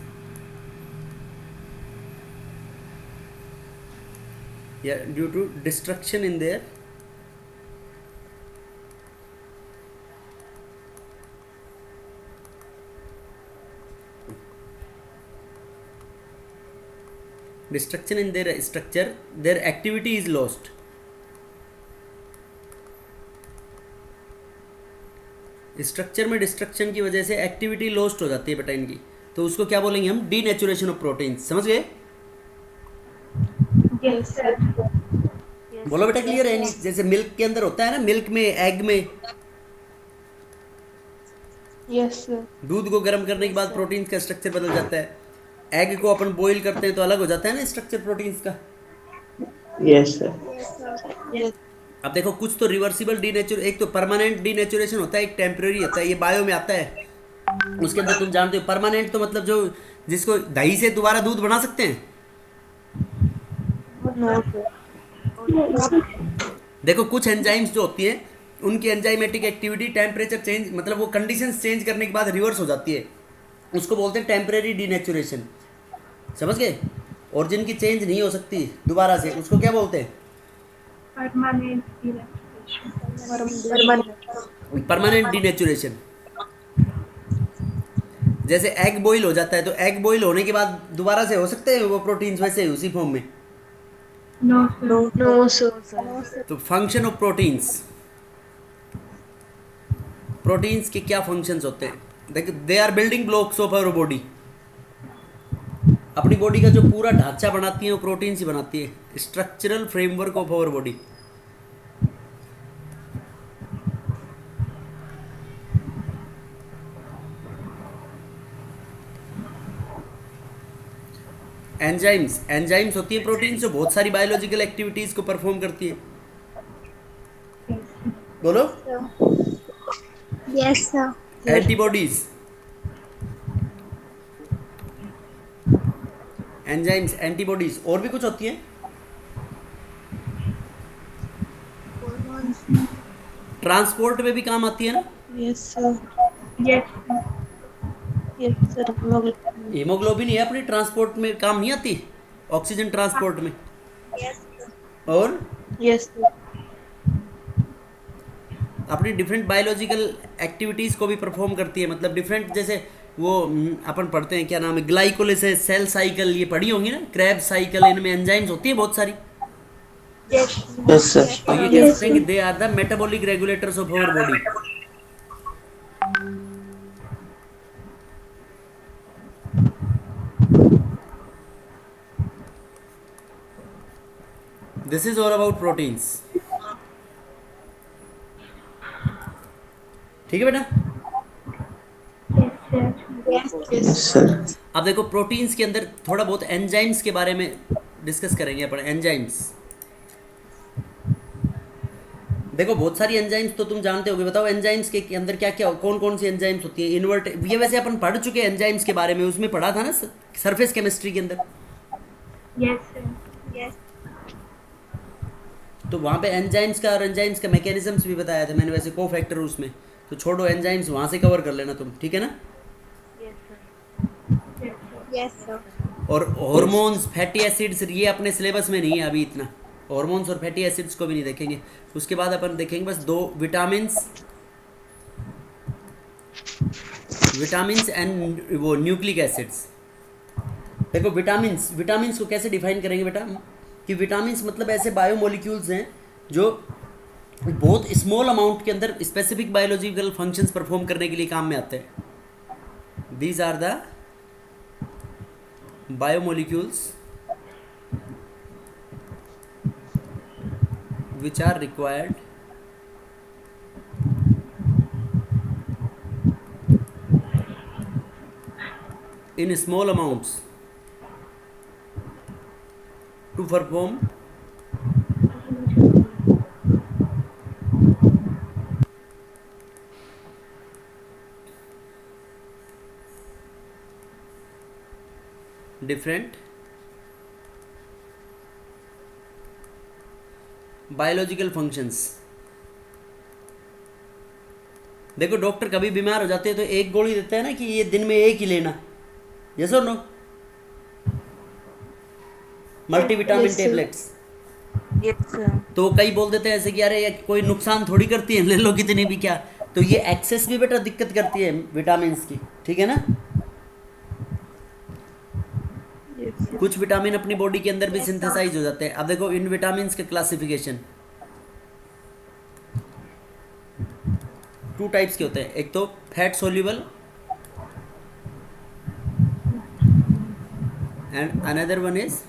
या due to destruction in their structure, their activity is lost. Structure में डिस्ट्रक्शन की वजह से एक्टिविटी लॉस्ट हो जाती है बेटा इनकी, तो उसको क्या बोलेंगे हम? Denaturation of proteins. समझ गए? Yes, sir. बोलो बेटा, क्लियर है नहीं? जैसे मिल्क के अंदर होता है ना, मिल्क में, एग में, Yes, sir. दूध को गर्म करने के बाद प्रोटीन्स का स्ट्रक्चर बदल जाता है। एग को अपन बॉईल करते हैं तो अलग हो जाता है ना स्ट्रक्चर प्रोटीन्स का। Yes sir. Yes. अब देखो, कुछ तो रिवर्सिबल डीनेचर, एक तो परमानेंट डीनेचुरेशन होता है, एक टेम्परेरी होता है, ये बायो में आता है। उसके अंदर तुम जानते हो, परमानेंट तो मतलब जो जिसको दही से दोबारा दूध बना सकते हैं। No, sir. देखो, कुछ एंजाइम्स जो होती हैं उनकी एंजाइमेटिक एक्टिविटी टेम्परेचर चेंज, मतलब वो कंडीशंस चेंज करने के बाद रिवर्स हो जाती है, उसको बोलते हैं टेम्परेरी डीनेचुरेशन। समझ गए? और जिनकी चेंज नहीं हो सकती दोबारा से, उसको क्या बोलते हैं? Permanent. Permanent denaturation. जैसे एग बॉईल हो जाता है तो एग बॉईल होने के बाद दोबारा से हो सकते हैं वो प्रोटीन्स वैसे ही उसी फॉर्म में? No, sir. No, sir. No, sir. तो फंक्शन ऑफ प्रोटीन्स, प्रोटीन्स के क्या फंक्शंस होते हैं? देखो, they are building blocks of our body. अपनी बॉडी का जो पूरा ढांचा बनाती है वो प्रोटीन्स ही बनाती है, structural framework of our body. Enzymes, enzymes होती है प्रोटीन्स जो बहुत सारी बायोलॉजिकल एक्टिविटीज को परफॉर्म करती है। बोलो। Yes, sir. Antibodies, enzymes, antibodies, और भी कुछ होती है। ट्रांसपोर्ट में भी काम आती है ना। Yes, sir. Yes, sir. Yes, sir. Hemoglobin. Haemoglobin है अपनी ट्रांसपोर्ट में काम नहीं आती, ऑक्सीजन ट्रांसपोर्ट में। Yes, sir. और Yes, sir. अपनी डिफरेंट बायोलॉजिकल एक्टिविटीज़ को भी परफॉर्म करती है, मतलब डिफरेंट, जैसे वो अपन पढ़ते हैं, क्या नाम है, ग्लाइकोलिसिस, सेल साइकिल, ये पढ़ी होंगी ना, क्रैब साइकिल, इनमें एंजाइम्स होती है बहुत सारी। Yes, Yes, sir. तो ये कह सकते हैं कि they are the metabolic regulators of our body. This is all about proteins. ठीक है बेटा। yes, sir. Yes. Yes, sir. अब देखो प्रोटीन्स के अंदर थोड़ा बहुत एंजाइम्स के बारे में डिस्कस करेंगे अपन। एंजाइम्स, देखो बहुत सारी एंजाइम्स तो तुम जानते होगे, बताओ एंजाइम्स के अंदर क्या क्या, कौन कौन सी एंजाइम्स होती हैं? इन्वर्ट, ये वैसे अपन पढ़ चुके हैं एंजाइम्स के बारे में, उसमें पढ़ा था ना सरफेस केमिस्ट्री के अंदर। Yes, sir. Yes. तो वहाँ पे एंजाइम्स का और एंजाइम्स का मैकेनिज्म्स भी बताया था मैंने, वैसे को फैक्टर उसमें, तो छोड़ो एंजाइम्स, वहाँ से कवर कर लेना तुम, ठीक है ना। Yes, sir. और हॉर्मोन्स, फैटी एसिड्स, ये अपने सिलेबस में नहीं है अभी इतना, हॉर्मोन्स और फैटी एसिड्स को भी नहीं देखेंगे। उसके बाद अपन देखेंगे बस दो, विटामिन्स, विटामिन्स एंड वो न्यूक्लिक एसिड्स। देखो विटामिन्स, विटामिन्स को कैसे डिफाइन करेंगे बेटा, कि विटामिन्स मतलब ऐसे बायोमोलिक्यूल्स हैं जो बहुत स्मॉल अमाउंट के अंदर स्पेसिफिक बायोलॉजिकल फंक्शंस परफॉर्म करने के लिए काम में आते हैं। These are the biomolecules which are required in small amounts to perform different biological functions. देखो डॉक्टर कभी बीमार हो जाते हैं तो एक गोली देता है ना कि ये दिन में एक ही लेना, यस और no, multivitamin Yes, sir. Tablets. Yes, sir. तो कई बोल देते हैं ऐसे कि अरे ये कोई नुकसान थोड़ी करती है, ले लो कितनी भी, क्या, तो ये एक्सेस भी बेटा दिक्कत करती है विटामिन की, ठीक है ना। Yes, sir. कुछ विटामिन अपनी बॉडी के अंदर भी सिंथेसाइज हो जाते हैं। अब देखो इन विटामिन के क्लासिफिकेशन 2 टाइप्स के होते हैं, एक तो fat soluble and another one is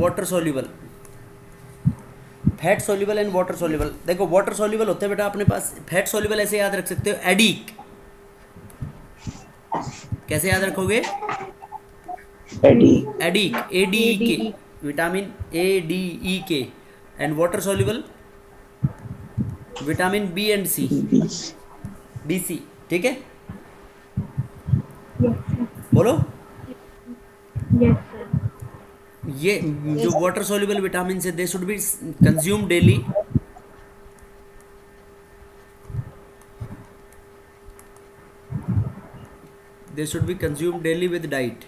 water soluble. Fat soluble and water soluble. देखो वाटर सोल्यूबल होते हैं बेटा अपने पास, फैट सोल्यूबल ऐसे याद रख सकते हो, एडिक, कैसे याद रखोगे, Eddie. ADEK, A D E K, vitamin A D E K, and water soluble vitamin B and C, Bees. B C, ठीक है। Yes, sir. बोलो। Yes, sir. ये जो वाटर सोल्यूबल विटामिन है they should be consume daily, they should be consumed daily with diet।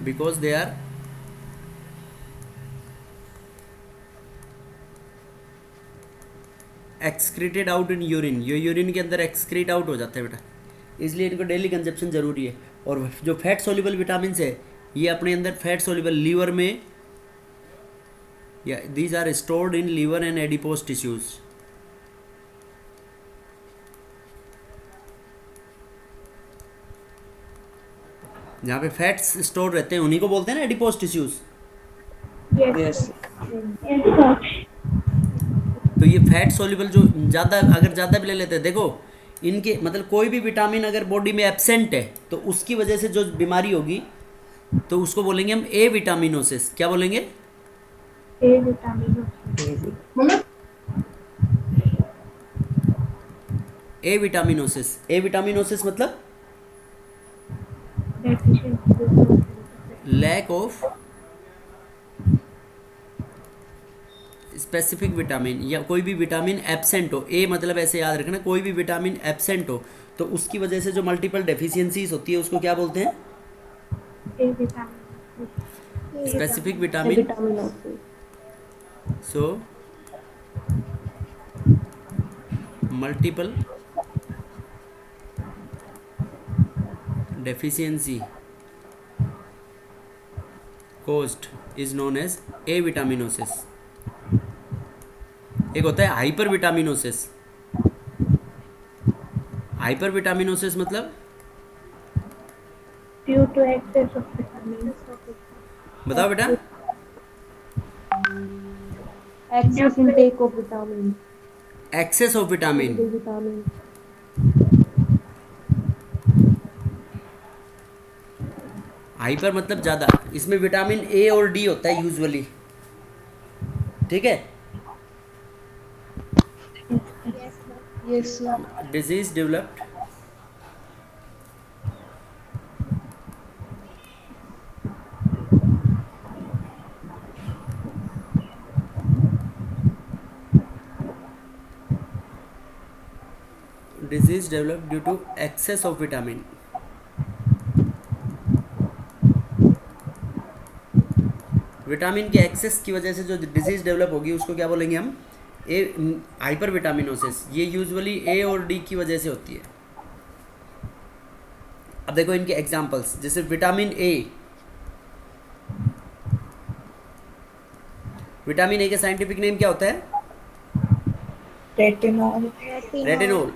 Because they are excreted out in urine, ये यूरिन के अंदर एक्सक्रीट आउट हो जाता है बेटा, इसलिए इनको डेली कंजप्शन ज़रूरी है। और जो फैट सोल्यूबल विटामिन है ये अपने अंदर फैट सोल्यूबल लीवर में, या these are stored in liver and adipose tissues. जहाँ पे फैट्स स्टोर रहते हैं उन्हीं को बोलते हैं ना adipose tissues. Yes. Yes. Yes, sir. तो ये फैट सोल्यूबल जो ज़्यादा, अगर ज़्यादा भी ले लेते हैं, देखो इनके मतलब कोई भी विटामिन अगर बॉडी में एब्सेंट है तो उसकी वजह से जो बीमारी होगी तो उसको बोलेंगे हम ए विटामिनोसिस। क्या बोलेंगे? A vitamin. Avitaminosis. Avitaminosis मतलब Deficiency. Lack of specific vitamin, या कोई भी विटामिन एब्सेंट हो। ए मतलब ऐसे याद रखना, कोई भी विटामिन एब्सेंट हो तो उसकी वजह से जो मल्टीपल डेफिशिएंसीज होती है उसको क्या बोलते हैं? A vitamin. Specific vitamin. So multiple deficiency caused is known as avitaminosis. एक होता है हाइपर विटामिनोसिस। हाइपर विटामिनोसिस मतलब Due to excess of vitamins. बताओ बेटा। Excess intake of vitamin. Excess of vitamin. Vitamin. Hyper मतलब ज़्यादा, इसमें विटामिन ए और डी होता है यूजुअली, ठीक है। Yes, sir. Disease developed disease developed due to excess of vitamin। Vitamin के एक्सेस की वजह से जो डिजीज डेवलप होगी उसको क्या बोलेंगे हम? ए हाइपर विटामिनोसिस। ये यूजुअली ए और डी की वजह से होती है। अब देखो इनके एग्जांपल्स, जैसे विटामिन ए। विटामिन ए के साइंटिफिक नेम क्या होता है? Retinol. रेटिनोल।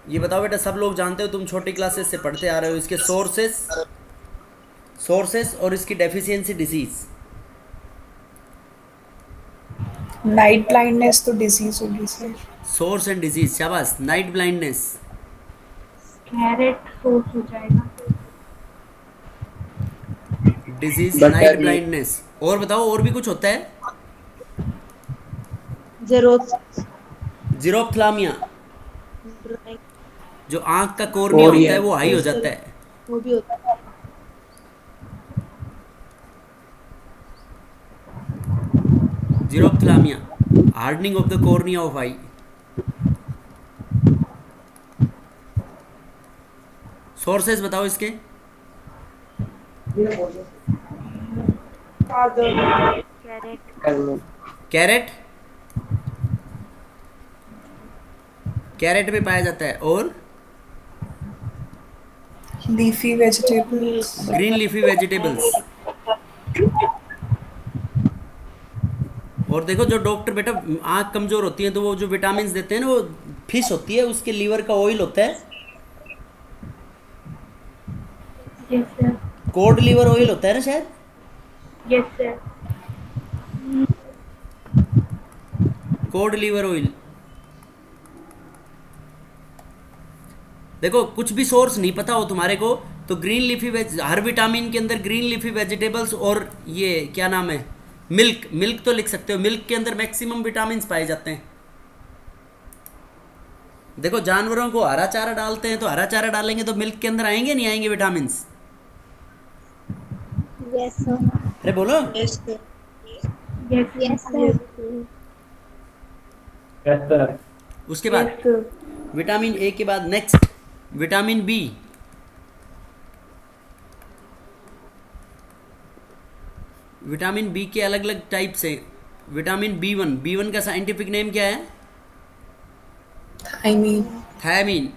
ये बताओ बेटा, सब लोग जानते हो, तुम छोटी क्लासेस से पढ़ते आ रहे हो, इसके सोर्सेस और इसकी डेफिशिएंसी डिजीज। Night blindness तो disease होगी sir. सोर्स एंड डिजीज, शाबाश। नाइट ब्लाइंडनेस, Carrot source हो जाएगा. Disease night blindness. और बताओ, और भी कुछ होता है? जीरोफ्थाल्मिया, जो आंख का कोर्निया होता है वो हाई हो जाता है। वो भी होता है. Xerophthalmia, hardening of the cornea of eye. Sources बताओ इसके। कैरेट, कैरेट में पाया जाता है। और Leafy vegetables. Green leafy vegetables. और देखो, जो डॉक्टर बेटा आँख कमज़ोर होती है तो वो जो विटामिन देते हैं ना, वो फिश होती है, उसके लीवर का ऑयल होता है, Yes, sir. Cod liver oil होता है ना शायद। Yes, sir. Cod liver oil. देखो, कुछ भी सोर्स नहीं पता हो तुम्हारे को तो ग्रीन लीफी वेज, हर विटामिन के अंदर ग्रीन लीफी वेजिटेबल्स और ये क्या नाम है, मिल्क, मिल्क तो लिख सकते हो। मिल्क के अंदर मैक्सिमम विटामिन पाए जाते हैं। देखो, जानवरों को हरा चारा डालते हैं तो हरा चारा डालेंगे तो मिल्क के अंदर आएंगे नहीं आएंगे विटामिन? Yes, sir. अरे बोलो। Yes, sir. Yes, Yes, sir. उसके बाद Yes, sir. विटामिन ए के बाद next vitamin B. Vitamin B के अलग अलग टाइप्स हैं। विटामिन बी वन का साइंटिफिक नेम क्या है? Thiamine. थायमीन।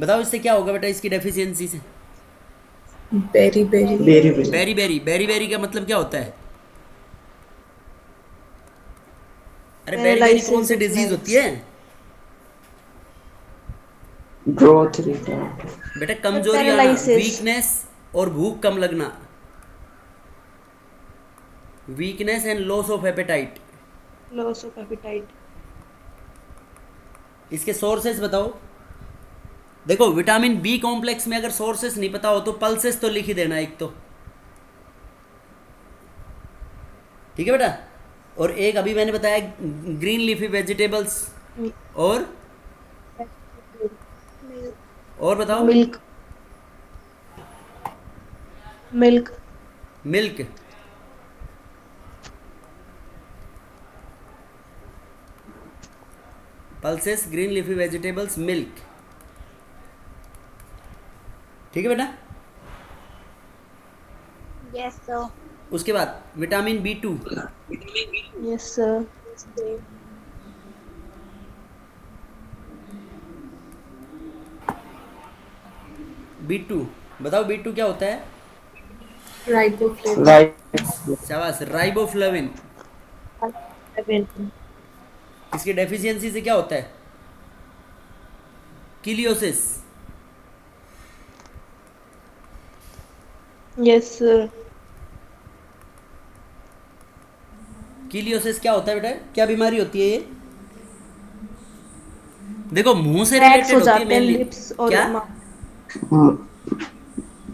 बताओ इससे क्या होगा बेटा, इसकी डेफिशिएंसी से? Berry. बेरी का मतलब क्या होता है? अरे बेरी कौन सी डिजीज होती है ग्रोथ बेटा? कमजोरी आना, Paralysis. वीकनेस और भूख कम लगना, weakness and loss of appetite. Loss of appetite. इसके सोर्सेस बताओ। देखो विटामिन बी कॉम्प्लेक्स में अगर सोर्सेस नहीं पता हो तो पल्सेस तो लिख ही देना एक तो, ठीक है बेटा। और एक अभी मैंने बताया ग्रीन लीफी वेजिटेबल्स, और बताओ। Milk. Milk. Pulses, green leafy vegetables, milk, ठीक है बेटा। Yes, sir. उसके बाद vitamin B2। Yes, sir. B2 बताओ, B2 क्या होता है? Riboflavin. शाबाश, राइबोफ्लाविन। इसकी डेफिशिएंसी से क्या होता है? किलियोसिस। Yes, sir. किलियोसिस क्या होता है बेटा? क्या बीमारी होती है ये? देखो मुंह से Cracks रिलेटेड हो होती है जाते हैं मेनली। lips और क्या?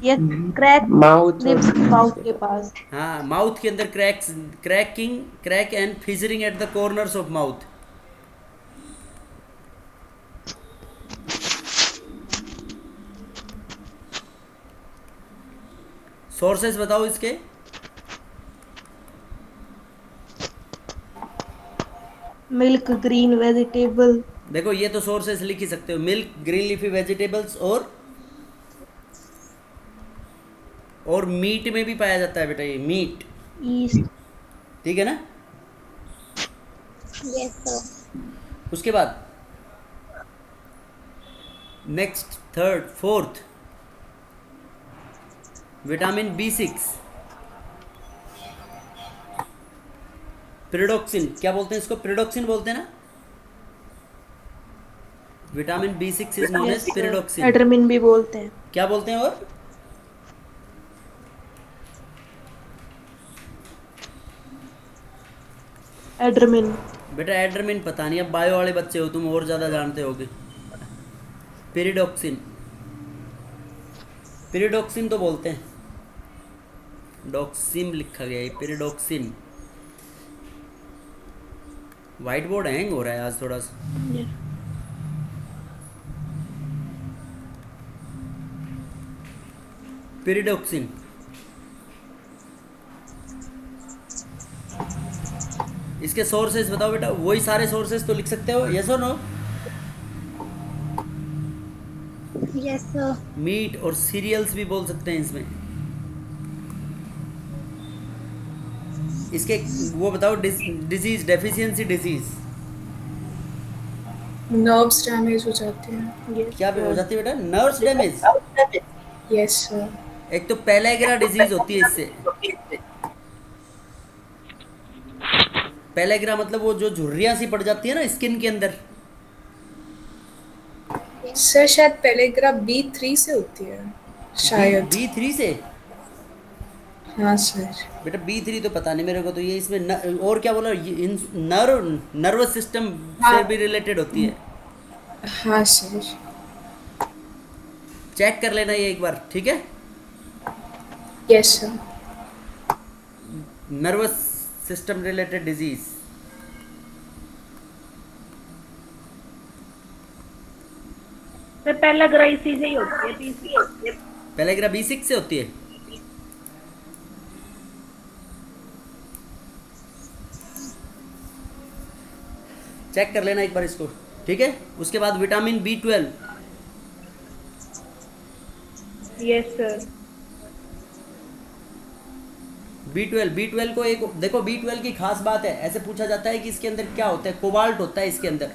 ये क्रैक माउथ लिप्स माउथ के पास। हाँ, माउथ के अंदर crack and fissuring at the corners of mouth. Sources बताओ इसके। Milk, green vegetable. देखो ये तो सोर्सेस लिख ही सकते हो, मिल्क, ग्रीन लीफी वेजिटेबल्स और मीट में भी पाया जाता है बेटा ये, मीट, ईस्ट। ठीक है ना। Yes, sir. उसके बाद next third fourth vitamin B6, pyridoxine. क्या बोलते हैं इसको? पिरिडोक्सिन बोलते हैं ना। Vitamin B6 is known as pyridoxine. Adermin भी बोलते हैं। क्या बोलते हैं? और एड्रमिन। बेटा एड्रमिन पता नहीं, अब बायो वाले बच्चे हो तुम, और ज़्यादा जानते होगे। पिरिडोक्सिन तो बोलते हैं, डॉक्सिम लिखा गया है, पिरिडोक्सिन। व्हाइट बोर्ड हैंग हो रहा है आज थोड़ा सा। पिरिडोक्सिन। इसके सोर्सेस बताओ बेटा। वही सारे सोर्सेस तो लिख सकते हो, यस और नो? Yes, sir. मीट और सीरियल्स भी बोल सकते हैं इसमें। इसके वो बताओ disease, deficiency disease Nerves damage हो जाते हैं. क्या हो जाती है बेटा? Nerves damage. Yes, sir. एक तो पेलेग्रा डिजीज होती है इससे। पेलेग्रा मतलब वो जो झुर्रियां सी पड़ जाती है ना स्किन के अंदर। सर शायद पेलेग्रा B3 से होती है शायद. B3 से? हाँ सर. बेटा B3 तो पता नहीं मेरे को, तो ये इसमें और क्या बोला, नर्वस सिस्टम से भी रिलेटेड होती है। हाँ सर. चेक कर लेना ये एक बार, ठीक है। Yes sir. Nervous system related disease. तो पहला ग्राइसी से ही होती है, तीसरी। पेलेग्रा B6 से होती है। चेक कर लेना एक बार इसको, ठीक है। उसके बाद vitamin B12, yes sir. B12 को एक देखो, B12 की खास बात है, ऐसे पूछा जाता है कि इसके अंदर क्या होता है, कोबाल्ट होता है इसके अंदर,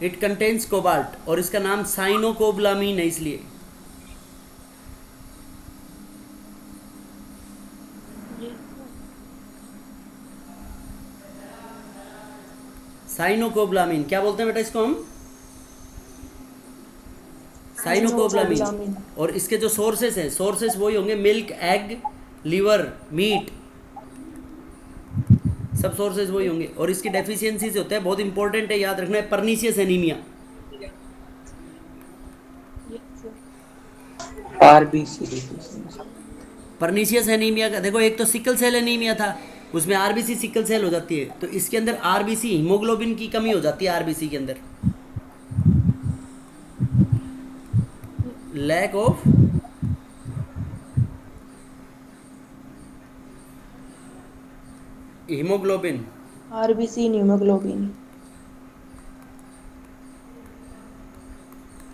इट कंटेन्स कोबाल्ट, और इसका नाम साइनोकोबलामीन है इसलिए। साइनोकोबलामीन क्या बोलते हैं बेटा इसको हम, साइनोकोबलामीन। और इसके जो सोर्सेस हैं, सोर्सेस वही होंगे मिल्क, एग, लिवर, मीट, सब सोर्सेज वही होंगे। और इसकी डेफिशिएंसीज होते हैं, बहुत इंपॉर्टेंट है, याद रखना है, pernicious anaemia, RBC deficiency. Pernicious anaemia का देखो, एक तो सिकल सेल एनीमिया था, उसमें आरबीसी सिकल सेल हो जाती है, तो इसके अंदर आरबीसी हीमोग्लोबिन की कमी हो जाती है, आरबीसी के अंदर lack of haemoglobin, RBC in hemoglobin.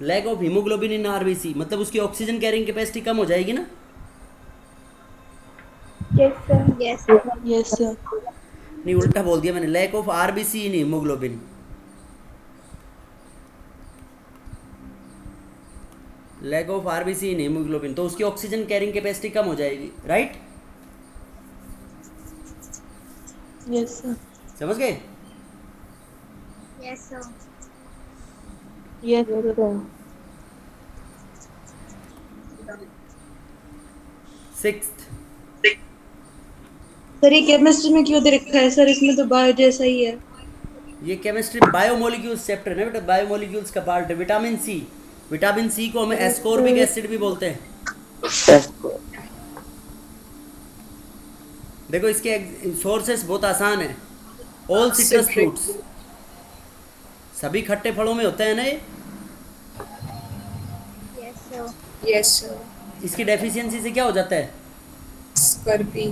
Lack of haemoglobin in RBC, मतलब उसकी ऑक्सीजन कैरिंग कैपेसिटी कम हो जाएगी ना। Yes sir. Yes. Yes, sir. नहीं, उल्टा बोल दिया मैंने, lack of RBC in haemoglobin, lack of RBC in haemoglobin, तो उसकी ऑक्सीजन कैरिंग कैपेसिटी कम हो जाएगी, राइट। Yes, sir. समझ गए। Yes, sir. Yes, sir. Sixth, sir ये केमिस्ट्री में क्यों दे रखा है सर, इसमें तो बायो जैसा ही है। ये केमिस्ट्री बायोमोलिक्यूल्स चैप्टर है ना बेटा, बायोमोलिक्यूल्स का पार्ट है। विटामिन सी, विटामिन सी को हमें एस्कॉर्बिक एसिड भी बोलते हैं। देखो इसके सोर्सेस बहुत आसान है, ऑल सिट्रस Citric. फ्रूट्स, सभी खट्टे फलों में होते हैं ना ये। Yes, sir. Yes, sir. इसकी डेफिशिएंसी से क्या हो जाता है, Scurvy.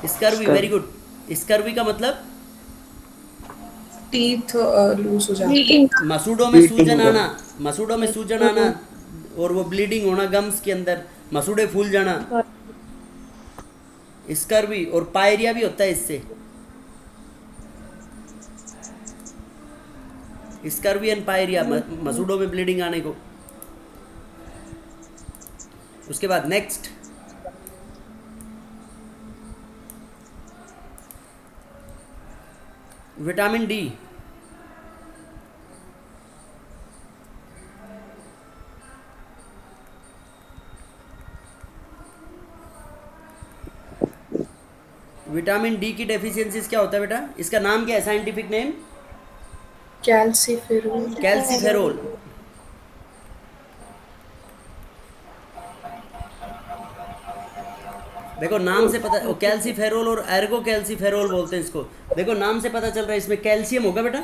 Scurvy, very good. Scurvy का मतलब Teeth lose हो जाते हैं. मीटिंग। मसूड़ों में Bleeding सूजन होगा। आना, मसूड़ों में सूजन आना, और वो ब्लीडिंग होना, गम्स के अंदर मसूड़े फूल जाना, स्कर्वी। और पायरिया भी होता है इससे, स्कर्वी एंड पायरिया, मसूड़ों में ब्लीडिंग आने को। उसके बाद next, vitamin D, vitamin D की डेफिशिएंसीज क्या होता है बेटा, इसका नाम क्या है, साइंटिफिक नेम, Calciferol. कैल्सीफेरोल। देखो नाम से पता, वो कैल्सीफेरोल और एर्गो कैल्सीफेरोल बोलते हैं इसको। देखो नाम से पता चल रहा है इसमें कैल्शियम होगा बेटा।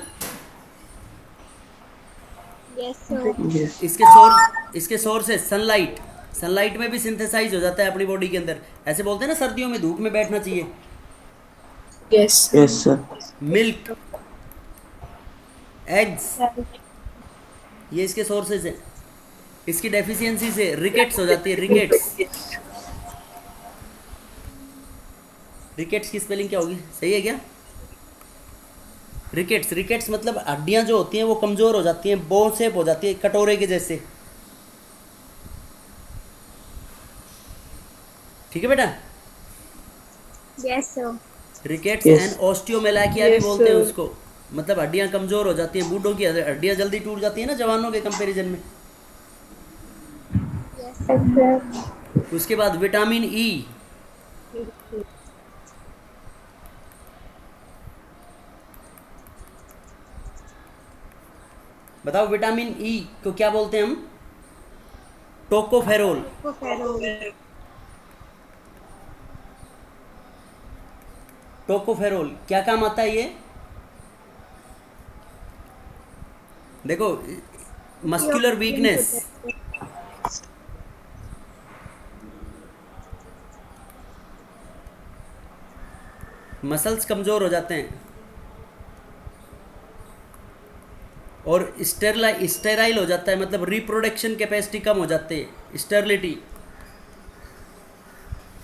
Yes, sir. Yes. इसके सोर्स है सनलाइट, सनलाइट में भी सिंथेसाइज हो जाता है अपनी बॉडी के अंदर। ऐसे बोलते हैं ना, सर्दियों में धूप में बैठना चाहिए। Yes. Yes, sir. Milk, eggs, ये इसके सोर्सेज हैं। इसकी डेफिशिएंसी से रिकेट्स हो जाती है, रिकेट्स। रिकेट्स की स्पेलिंग क्या होगी, सही है क्या, रिकेट्स, रिकेट्स मतलब हड्डियां जो होती हैं वो कमज़ोर हो जाती हैं, बो शेप हो जाती है, कटोरे के जैसे। ठीक है बेटा। Yes, sir. Rickets Yes. And osteomalacia भी Yes, बोलते हैं sir. उसको, मतलब हड्डियां कमज़ोर हो जाती हैं, बूढ़ों की हड्डियां जल्दी टूट जाती हैं ना जवानों के कंपैरिजन में। Yes, sir. उसके बाद विटामिन ई, बताओ विटामिन ई को क्या बोलते हैं हम, टोकोफेरोल। Ferrol. टोकोफेरोल क्या काम आता है ये, देखो मस्कुलर वीकनेस, मसल्स कमज़ोर हो जाते हैं, और स्टेराइल हो जाता है, मतलब रिप्रोडक्शन कैपेसिटी कम हो जाती है, स्टेरिलिटी।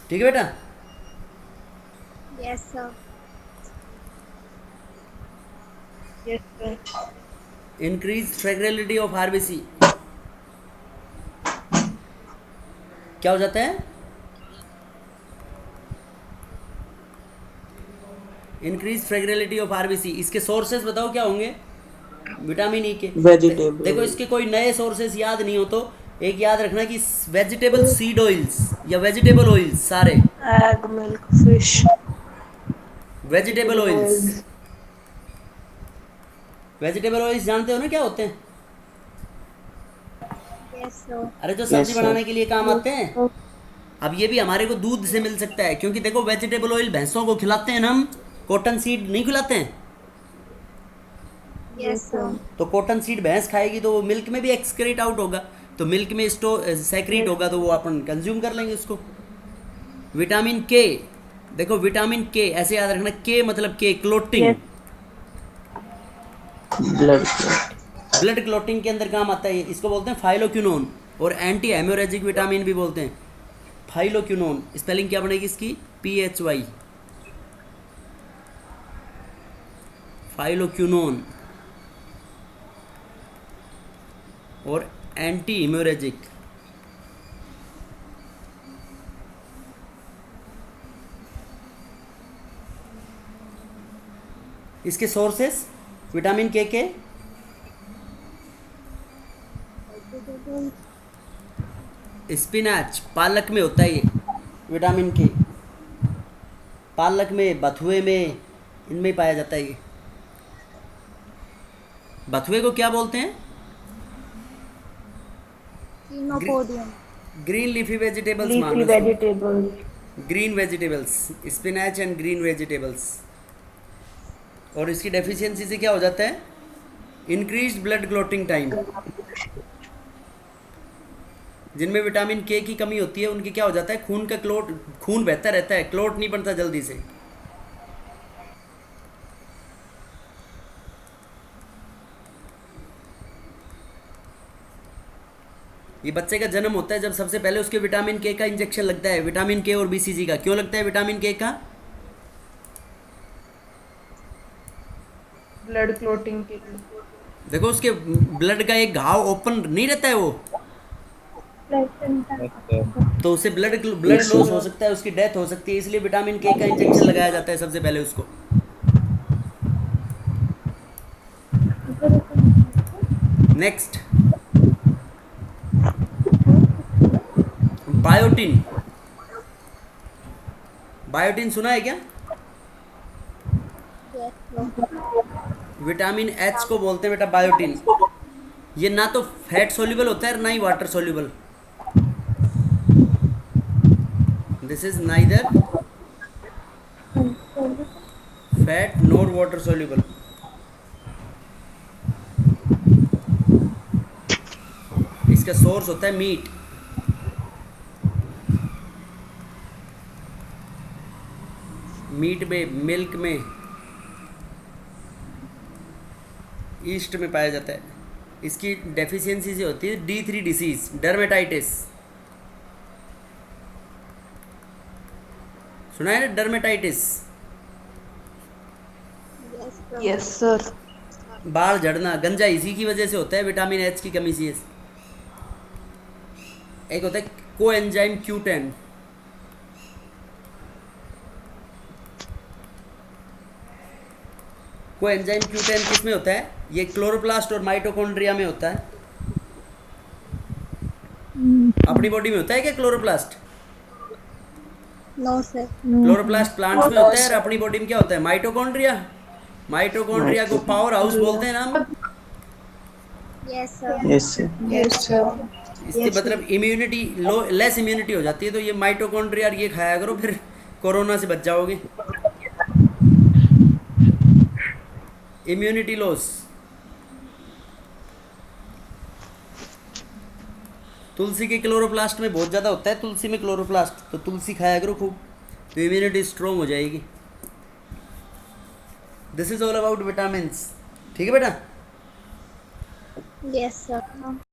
ठीक है बेटा। Yes sir. Yes, sir. Increase fragility of RBC, क्या हो जाता है? Increase fragility of RBC. इसके सोर्सेज बताओ क्या होंगे विटामिन ई के? Vegetable देखो oil. इसके कोई नए सोर्सेज याद नहीं हो तो एक याद रखना कि वेजिटेबल सीड ऑयल्स या वेजिटेबल ऑयल्स, सारे Egg, milk, fish. Vegetable oils. oils. Vegetable oils जानते हो ना क्या होते हैं? Yes sir. अरे जो सब्जी sir. बनाने के लिए काम आते हैं। अब ये भी हमारे को दूध से मिल सकता है, क्योंकि देखो वेजिटेबल ऑयल भैंसों को खिलाते हैं ना हम, कॉटन सीड नहीं खिलाते हैं। Yes sir. तो कॉटन सीड भैंस खाएगी तो वो मिल्क में भी एक्सक्रीट आउट होगा, तो मिल्क में सेक्रीट होगा, तो वो अपन कंज्यूम कर लेंगे उसको। विटामिन के, देखो विटामिन के ऐसे याद रखना, के मतलब के clotting, Blood clot. Blood clotting के अंदर काम आता है। इसको बोलते हैं फाइलोक्विनोन, और एंटी हेमोरेजिक विटामिन भी बोलते हैं फाइलोक्विनोन। स्पेलिंग क्या बनेगी इसकी? PHY, phylloquinone. और एंटी हेमोरेजिक, इसके सोर्सेस विटामिन के स्पिनाच, पालक में होता है ये विटामिन के, पालक में, बथुए में, इनमें ही पाया जाता है ये। बथुए को क्या बोलते हैं? Chenopodium. ग्रीन लीफी वेजिटेबल्स मान Leafy लो इसको। vegetables. Green vegetables, spinach and green vegetables. और इसकी डेफिशिएंसी से क्या हो जाता है? Increased blood clotting time. जिनमें विटामिन के की कमी होती है उनकी क्या हो जाता है? खून बहता रहता है, क्लॉट नहीं बनता जल्दी से। ये बच्चे का जन्म होता है जब सबसे पहले उसके विटामिन के का इंजेक्शन लगता है, विटामिन के और BCG का। क्यों लगता है विटामिन के का? Blood clotting के लिए. देखो उसके ब्लड का एक घाव ओपन नहीं रहता है वो, तो उससे ब्लड लॉस हो सकता है, उसकी डेथ हो सकती है, इसलिए विटामिन के का इंजेक्शन लगाया जाता है सबसे पहले उसको। Next, biotin. बायोटिन सुना है क्या? विटामिन H को बोलते हैं बेटा बायोटिन। ये ना तो फैट सोल्यूबल होता है ना ही water soluble. This is neither fat nor water soluble. इसका सोर्स होता है मीट। मीट में, मिल्क में, ईस्ट में पाया जाता है। इसकी डेफिशिएंसी से होती है D3 डिसीज, डर्मेटाइटिस। सुना है ना डर्मेटाइटिस? Yes, sir. बाल झड़ना, गंजा इसी की वजह से होता है, विटामिन H की कमी से। एक होता है कोएंजाइम Q10। कोएंजाइम Q10 किस में होता है? ये क्लोरोप्लास्ट और माइटोकॉन्ड्रिया में होता है। अपनी बॉडी में होता है क्या chloroplast? No sir. Chloroplast plants में होता है, और अपनी बॉडी में क्या होता है? माइटोकॉन्ड्रिया। माइटोकॉन्ड्रिया को पावर हाउस बोलते हैं ना हम। Yes sir. Yes, sir. Yes, sir. इससे मतलब इम्यूनिटी लेस इम्यूनिटी हो जाती है, तो ये माइटोकॉन्ड्रिया ये खाया करो, फिर कोरोना से बच जाओगे। Immunity loss. तुलसी के क्लोरोप्लास्ट में बहुत ज़्यादा होता है, तुलसी में क्लोरोप्लास्ट, तो तुलसी खाया करो खूब, तो इम्यूनिटी स्ट्रॉन्ग हो जाएगी। This is all about vitamins. ठीक है बेटा? Yes sir.